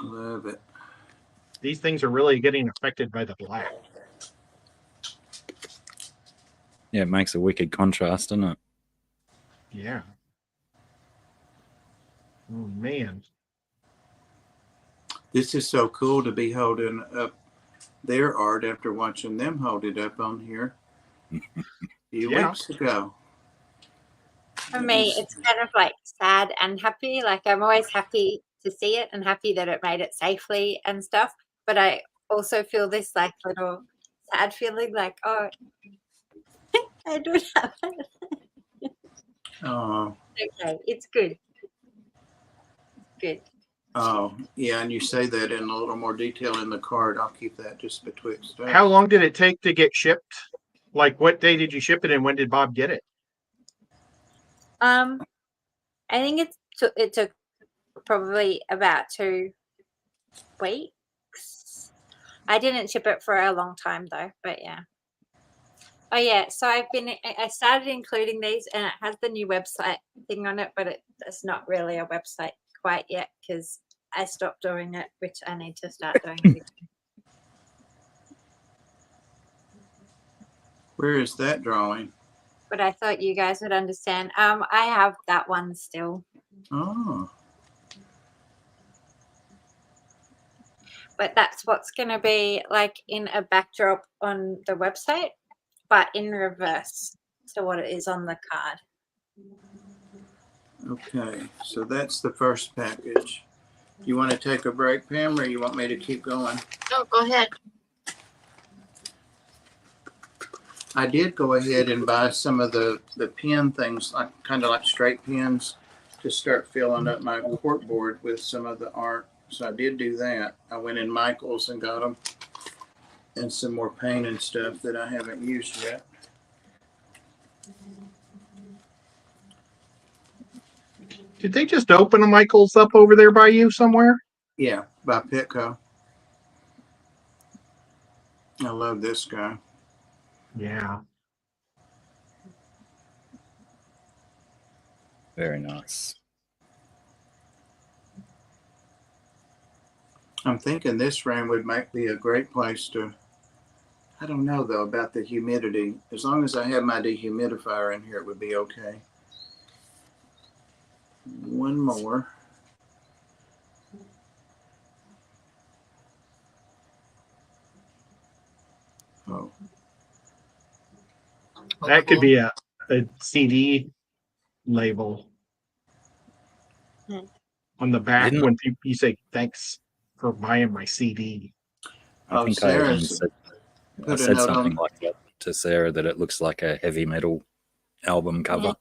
Love it.
These things are really getting affected by the black.
Yeah, it makes a wicked contrast, doesn't it?
Yeah. Oh man.
This is so cool to be holding up their art after watching them hold it up on here a few
Yeah.
weeks ago.
For me, it's kind of like sad and happy. Like I'm always happy to see it and happy that it made it safely and stuff. But I also feel this like little sad feeling like, oh, I don't have it.
Oh,
Okay, it's good. Good.
oh, yeah, and you say that in a little more detail in the card. I'll keep that just betwixt us.
How long did it take to get shipped? Like, what day did you ship it, and when did Bob get it?
I think it took probably about 2 weeks. I didn't ship it for a long time though, but yeah. Oh yeah, so I started including these, and it has the new website thing on it, but it's not really a website quite yet because I stopped doing it, which I need to start doing it again.
Where is that drawing?
But I thought you guys would understand. I have that one still.
Oh.
But that's what's going to be like in a backdrop on the website, but in reverse to what it is on the card.
Okay, so that's the first package. You want to take a break, Pam, or you want me to keep going?
No, go ahead.
I did go ahead and buy some of the pen things, like kind of like straight pens, to start filling up my corkboard with some of the art. So I did do that. I went in Michael's and got them, and some more paint and stuff that I haven't used yet.
Did they just open a Michael's up over there by you somewhere?
Yeah, by Petco. I love this guy.
Yeah.
Very nice.
I'm thinking this room would be a great place to, I don't know though about the humidity. As long as I have my dehumidifier in here, it would be okay. One more. Oh,
That could be a CD label on the back when you say thanks for buying my CD.
I think I said something like that to Sarah, that it looks like a heavy metal album cover.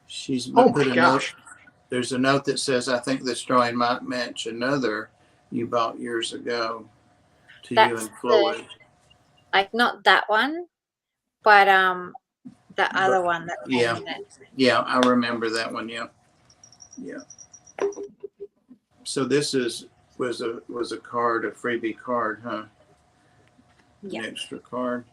She's
Oh
put
my
a
gosh.
note. There's a note that says, I think this drawing might match another you bought years ago to you and Floyd.
Like not that one, but the other one that came
Yeah.
in it.
Yeah, I remember that one. Yeah. Yeah. So this was a card, a freebie card, huh?
Yeah.
An extra card.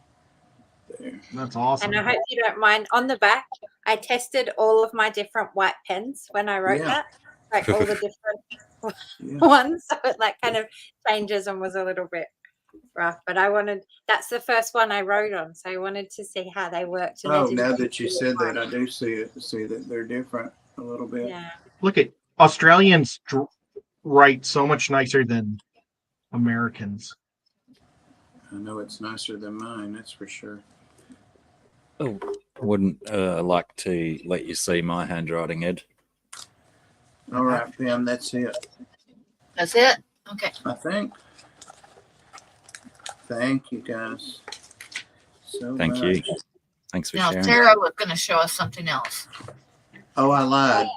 There.
That's awesome.
And I hope you don't mind. On the back, I tested all of my different white pens when I wrote that, like all the different ones. So it like kind of changes and was a little bit rough. But that's the first one I wrote on, so I wanted to see how they worked. And
Oh, now that you said that, I do see that they're different a little bit.
Yeah.
Look at Australians write so much nicer than Americans.
I know it's nicer than mine, that's for sure.
Oh, I wouldn't like to let you see my handwriting, Ed.
All right, Pam, that's it.
That's it? Okay.
I think. Thank you, guys. So
Thank
much.
you. Thanks for
Now,
sharing.
Sarah was going to show us something else.
Oh, I lied.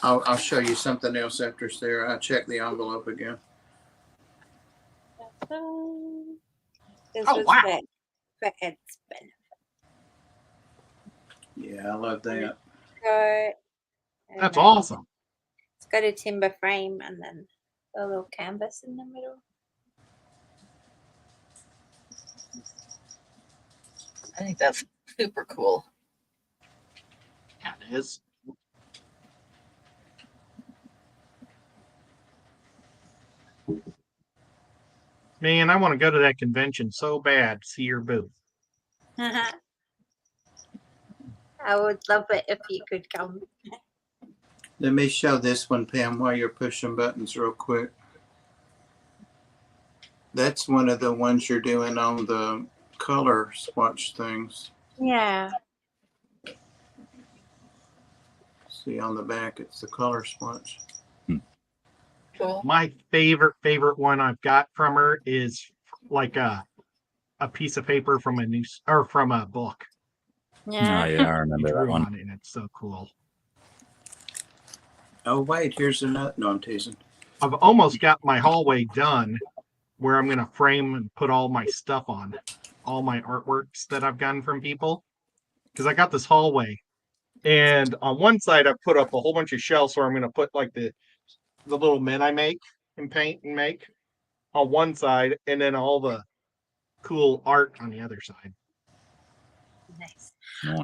I'll show you something else after Sarah. I checked the envelope again.
This
Oh,
was
wow.
for Ed's benefit.
Yeah, I love that.
That's awesome.
It's got a timber frame and then a little canvas in the middle.
I think that's super cool.
Yeah, it is. Man, I want to go to that convention so bad. See your booth.
I would love it if you could come.
Let me show this one, Pam, while you're pushing buttons real quick. That's one of the ones you're doing on the color swatch things.
Yeah.
See on the back, it's the color swatch.
Cool.
My favorite one I've got from her is like a piece of paper from from a book.
Yeah.
Oh, yeah, I remember that one.
On it, and it's so cool.
Oh, wait, here's another. No, I'm teasing.
I've almost got my hallway done where I'm going to frame and put all my stuff on, all my artworks that I've gotten from people. Because I got this hallway. And on one side, I put up a whole bunch of shelves where I'm going to put like the little men I make. and paint and make on one side, and then all the cool art on the other side.
Nice.
Nice.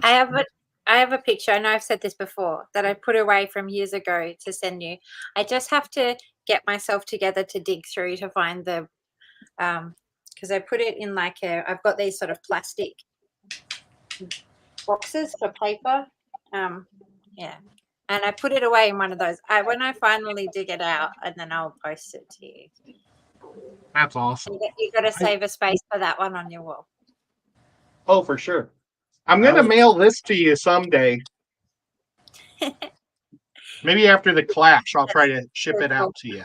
I have a picture. I know I've said this before that I put away from years ago to send you. I just have to get myself together to dig through to find the because I put it in like I've got these sort of plastic boxes for paper. Yeah. And I put it away in one of those. When I finally dig it out, and then I'll post it to you.
That's awesome.
You got to save a space for that one on your wall.
Oh, for sure. I'm gonna mail this to you someday. Maybe after the clash, I'll try to ship it out to you.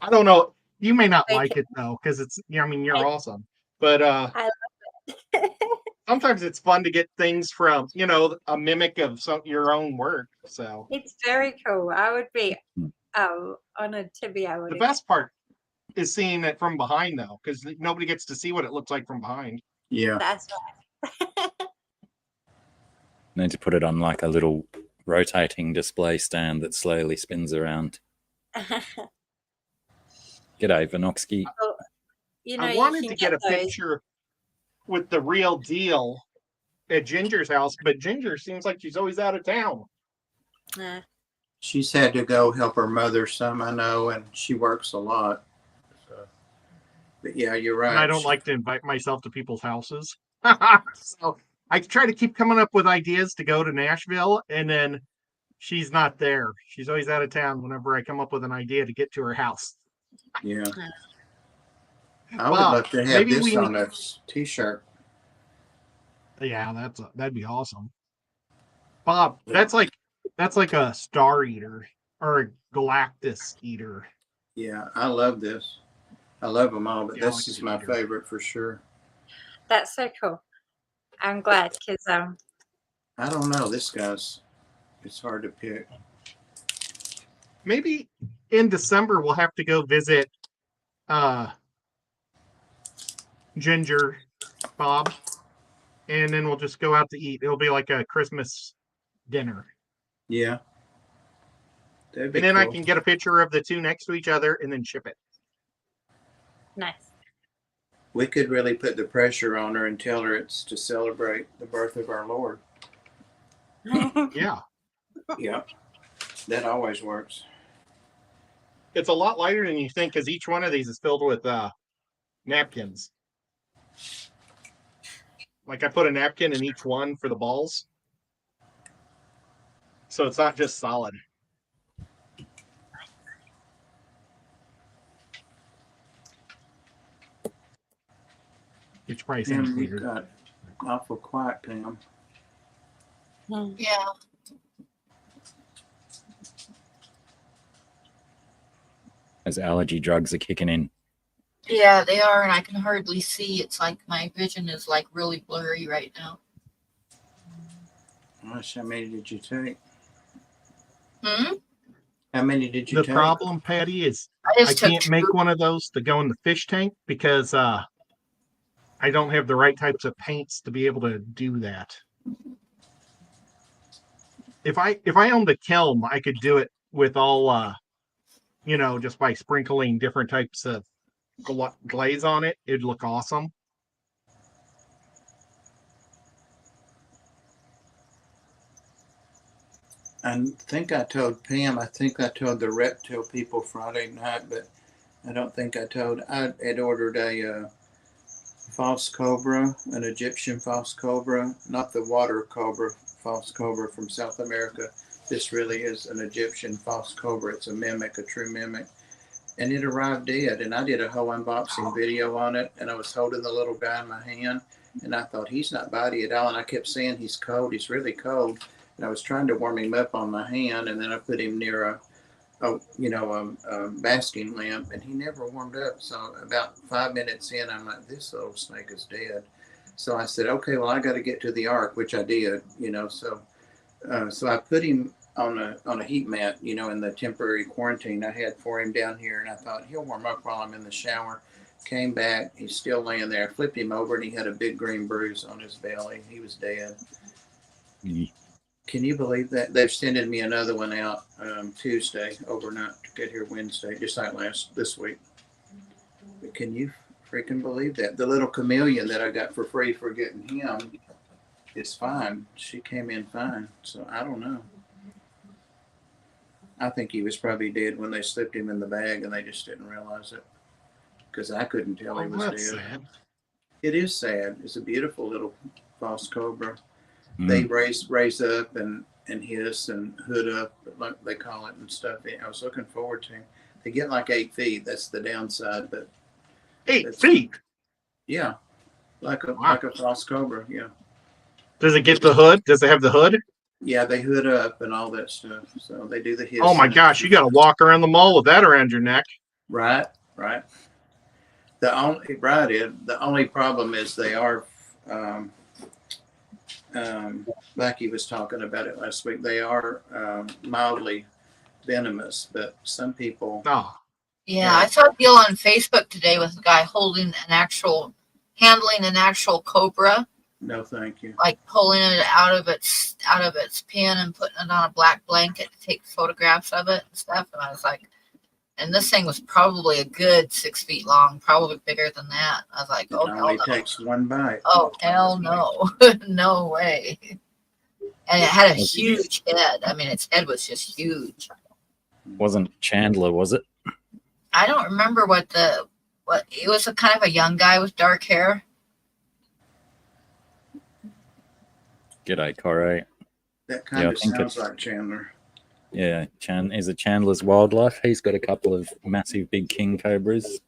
I don't know. You may not like it though, because it's. I mean, you're awesome, but
I love it.
sometimes it's fun to get things from a mimic of your own work. So
It's very cool. I would be honored to be able to.
the best part is seeing it from behind though, because nobody gets to see what it looks like from behind.
Yeah.
That's right.
Need to put it on like a little rotating display stand that slowly spins around. G'day, Vanoxki.
Well,
I wanted to get a picture with the real deal at Ginger's house, but Ginger seems like she's always out of town.
She's had to go help her mother some, I know, and she works a lot. But yeah, you're right.
And I don't like to invite myself to people's houses. So I try to keep coming up with ideas to go to Nashville, and then she's not there. She's always out of town whenever I come up with an idea to get to her house.
Yeah. I would love to have this on a t-shirt.
Yeah, that'd be awesome. Bob, that's like a Star Eater or a Galactus Eater.
Yeah, I love this. I love them all, but
Yeah,
this is my favorite for sure.
That's so cool. I'm glad because
I don't know. This guy's, it's hard to pick.
Maybe in December we'll have to go visit Ginger, Bob, and then we'll just go out to eat. It'll be like a Christmas dinner.
Yeah.
And then I can get a picture of the two next to each other and then ship it.
nice.
We could really put the pressure on her and tell her it's to celebrate the birth of our Lord.
Yeah.
Yeah. That always works.
It's a lot lighter than you think because each one of these is filled with napkins. Like I put a napkin in each one for the balls. So it's not just solid. It's probably
Pam,
sounds
you
weird.
got awful quiet, Pam.
Yeah.
As allergy drugs are kicking in.
Yeah, they are, and I can hardly see. It's like my vision is like really blurry right now.
Gosh, how many did you take?
Hmm?
How many did you
The
take?
problem, Patty, is
I
I
just took
can't
two.
make one of those to go in the fish tank because I don't have the right types of paints to be able to do that. If I owned a kiln, I could do it with all just by sprinkling different types of glaze on it. It'd look awesome.
I think I told Pam, I think I told the reptile people Friday night, but I don't think I told. I had ordered a false cobra, an Egyptian false cobra, not the water cobra, false cobra from South America. This really is an Egyptian false cobra. It's a mimic, a true mimic. And it arrived dead. And I did a whole unboxing video on it. And I was holding the little guy in my hand. And I thought, he's not bitey at all. And I kept saying, he's cold. He's really cold. And I was trying to warm him up on my hand. And then I put him near a basking lamp. And he never warmed up. So about 5 minutes in, I'm like, this little snake is dead. So I said, okay, well, I got to get to the ark, which I did, So I put him on a heat mat, in the temporary quarantine I had for him down here. And I thought he'll warm up while I'm in the shower. Came back. He's still laying there. I flipped him over and he had a big green bruise on his belly. He was dead. Can you believe that? They're sending me another one out Tuesday overnight to get here Wednesday, just like this week. But can you freaking believe that? The little chameleon that I got for free for getting him is fine. She came in fine. So I don't know. I think he was probably dead when they slipped him in the bag and they just didn't realize it. Because I couldn't tell he was
That's
dead.
sad.
It is sad. It's a beautiful little false cobra.
Mm.
They raise up and hiss and hood up, like they call it, and stuff. I was looking forward to him. They get like 8 feet. That's the downside, but
8 feet.
yeah, like a false cobra. Yeah.
Does it get the hood? Does it have the hood?
Yeah, they hood up and all that stuff. So they do the hiss.
Oh my gosh, you got to walk around the mall with that around your neck.
Right. The only problem is they are. Becky was talking about it last week. They are mildly venomous, but some people.
Oh.
Yeah, I saw a deal on Facebook today with a guy handling an actual cobra,
No, thank you.
like pulling it out of its pen and putting it on a black blanket to take photographs of it and stuff. And I was like, and this thing was probably a good 6 feet long, probably bigger than that. I was like,
It
oh hell
only
no.
takes one bite.
Oh hell no. No way. And it had a huge head. I mean, its head was just huge.
Wasn't Chandler, was it?
I don't remember what it was, a kind of a young guy with dark hair.
G'day, Corey.
That kind of sounds like Chandler.
Yeah, is it Chandler's Wildlife? He's got a couple of massive big king cobras.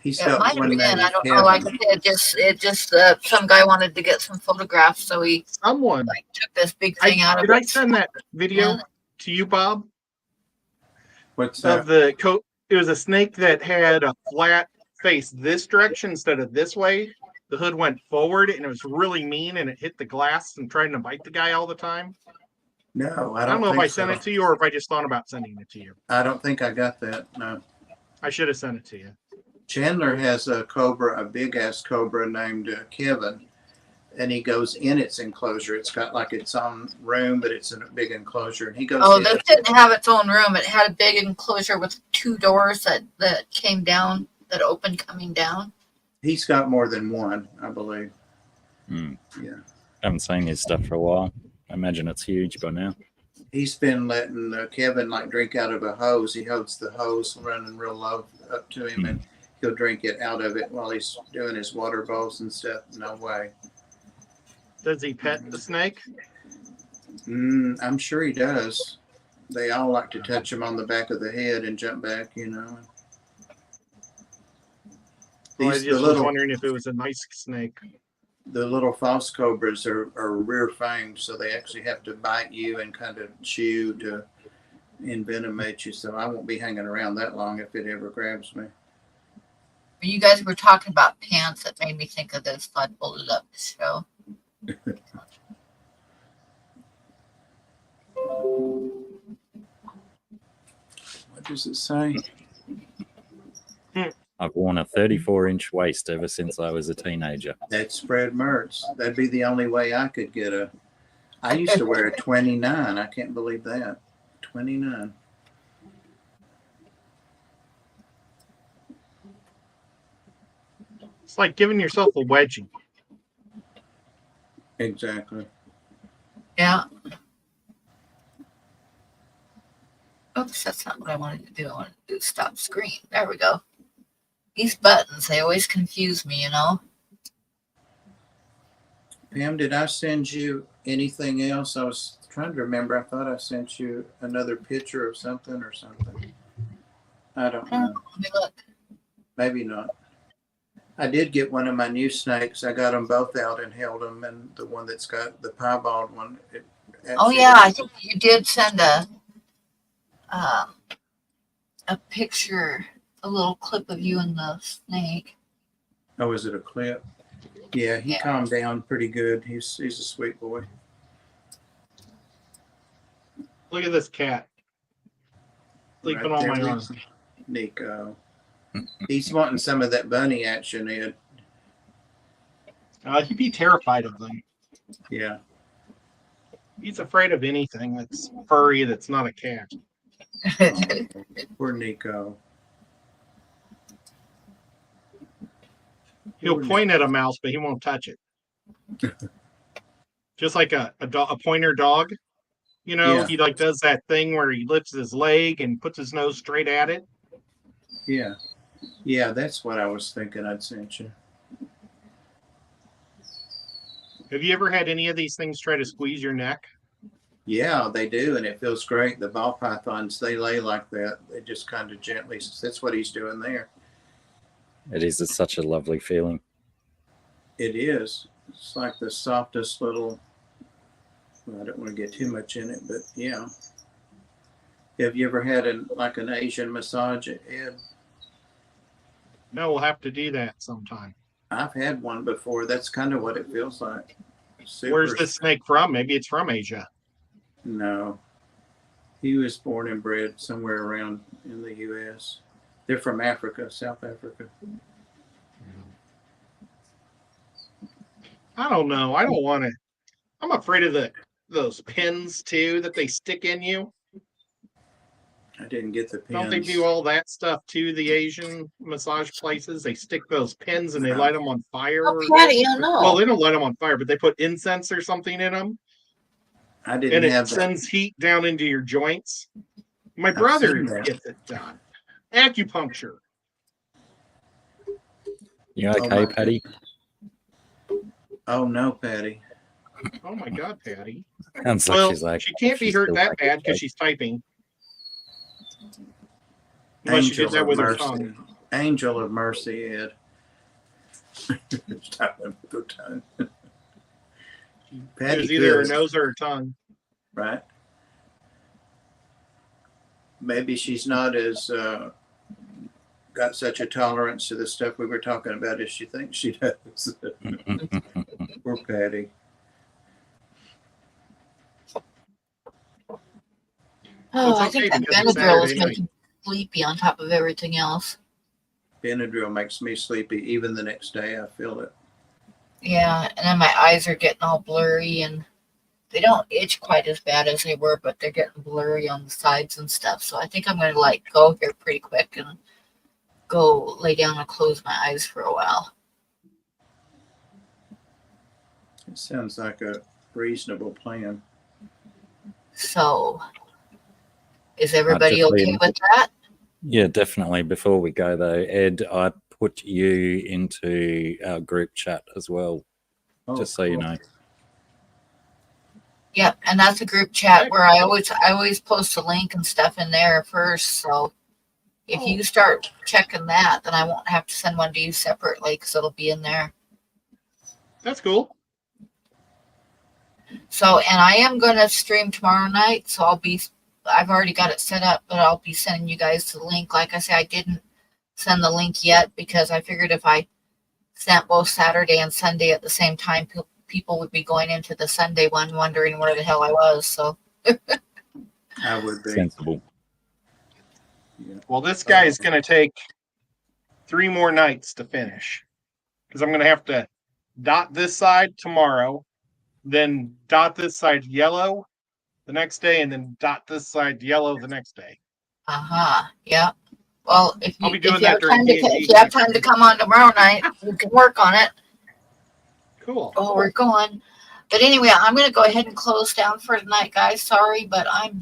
He's
It
got
might have
one
been.
named
I don't know. Like I said, it just some guy wanted to get some photographs, so he
Someone
took this big thing out of it.
Did I send that video to you, Bob?
What's
Of
that?
It was a snake that had a flat face this direction instead of this way. The hood went forward and it was really mean and it hit the glass and tried to bite the guy all the time.
No,
I don't know if I sent it to you or if I just thought about sending it to you.
I don't think I got that. No.
I should have sent it to you.
Chandler has a cobra, a big ass cobra named Kevin, and he goes in its enclosure. It's got like its own room, but it's in a big enclosure. And he goes.
Oh, this didn't have its own room. It had a big enclosure with 2 doors that came down, that opened coming down.
He's got more than one, I believe.
Mm.
Yeah.
I haven't seen his stuff for a while. I imagine it's huge by now.
He's been letting Kevin like drink out of a hose. He holds the hose running real low up to him, and he'll drink it out of it while he's doing his water bowls and stuff. No way.
Does he pet the snake?
I'm sure he does. They all like to touch him on the back of the head and jump back, you know.
Well, I just was wondering if it was a nice snake.
The little false cobras are rear fanged, so they actually have to bite you and kind of chew to envenomate you. So I won't be hanging around that long if it ever grabs me.
When you guys were talking about pants, it made me think of this. So I pulled it up to show.
What does it say?
I've worn a 34-inch waist ever since I was a teenager.
That's Fred Mertz. That'd be the only way I could get I used to wear a 29. I can't believe that. 29.
It's like giving yourself a wedgie.
Exactly.
Yeah. Oops, that's not what I wanted to do. I wanted to do stop screen. There we go. These buttons, they always confuse me, you know.
Pam, did I send you anything else? I was trying to remember. I thought I sent you another picture of something or something. I don't know.
Let me look.
Maybe not. I did get one of my new snakes. I got them both out and held them, and the one that's got the piebald one.
Oh yeah, I think you did send a picture, a little clip of you and the snake.
Oh, is it a clip? Yeah, he calmed down pretty good. He's a sweet boy.
Look at this cat. Sleeping on my arm.
Nico. He's wanting some of that bunny action, Ed.
He'd be terrified of them.
Yeah.
He's afraid of anything that's furry that's not a cat.
Poor Nico.
He'll point at a mouse, but he won't touch it. Just like a pointer dog. You know,
Yeah.
he like does that thing where he lifts his leg and puts his nose straight at it.
Yeah. Yeah, that's what I was thinking I'd sent you.
Have you ever had any of these things try to squeeze your neck?
Yeah, they do, and it feels great. The ball pythons, they lay like that. They just kind of gently, that's what he's doing there.
It is. It's such a lovely feeling.
It is. It's like the softest little, well, I don't want to get too much in it, but yeah. Have you ever had an Asian massage, Ed?
No, we'll have to do that sometime.
I've had one before. That's kind of what it feels like.
Where's this snake from? Maybe it's from Asia.
No. He was born and bred somewhere around in the U.S. They're from Africa, South Africa.
I don't know. I don't want to. I'm afraid of those pins too that they stick in you.
I didn't get the pins.
Don't they do all that stuff too? The Asian massage places, they stick those pins and they light them on fire.
Oh, Patty, I know.
Well, they don't light them on fire, but they put incense or something in them.
I didn't
and
have
it sends heat down into your joints. My brother gets it done. Acupuncture.
You okay, Patty?
Oh no, Patty.
Oh my God, Patty.
Sounds
Well,
like she's like,
she can't be
she's
hurt
still
that
like
bad
okay.
because she's typing. Unless she did that with her tongue.
Angel of mercy, Ed. Stop with her tongue. Patty,
It was either her
could,
nose or her tongue.
right? Maybe she's not as got such a tolerance to the stuff we were talking about as she thinks she does. Poor Patty.
Oh,
It's
I think
okay
that
because it's
Benadryl is
Saturday night.
making me sleepy on top of everything else.
Benadryl makes me sleepy. Even the next day, I feel it.
Yeah, and then my eyes are getting all blurry, and they don't itch quite as bad as they were, but they're getting blurry on the sides and stuff. So I think I'm going to like go here pretty quick and go lay down and close my eyes for a while.
It sounds like a reasonable plan.
So is everybody
just
okay
leave.
with that?
Yeah, definitely. Before we go though, Ed, I put you into our group chat as well, just so you know.
Yep, and that's a group chat where I always post a link and stuff in there first. So if you start checking that, then I won't have to send one to you separately because it'll be in there.
That's cool.
So, and I am going to stream tomorrow night. So I've already got it set up, but I'll be sending you guys the link. Like I said, I didn't send the link yet because I figured if I sent both Saturday and Sunday at the same time, people would be going into the Sunday one wondering where the hell I was. So
I would be.
Sensible.
Yeah.
Well, this guy is going to take 3 more nights to finish because I'm going to have to dot this side tomorrow, then dot this side yellow the next day, and then dot this side yellow the next day.
Yeah. Well, if
I'll be
you,
doing
if you
that
have time
during
to,
D&D.
if you have time to come on tomorrow night, we can work on it.
Cool.
Oh, we're going. But anyway, I'm going to go ahead and close down for tonight, guys. Sorry, but I'm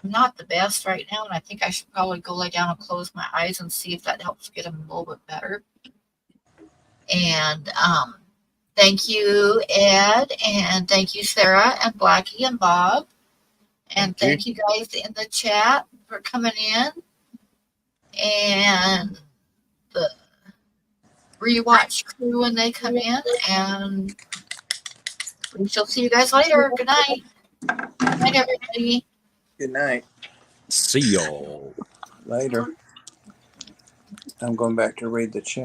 not the best right now. And I think I should probably go lay down and close my eyes and see if that helps get them a little bit better. And thank you, Ed. And thank you, Sarah and Blackie and Bob. And thank you guys in the chat for coming in. And the rewatch crew when they come in. And we shall see you guys later. Good night. Good night, everybody.
Good night.
See y'all later.
I'm going back to read the chat.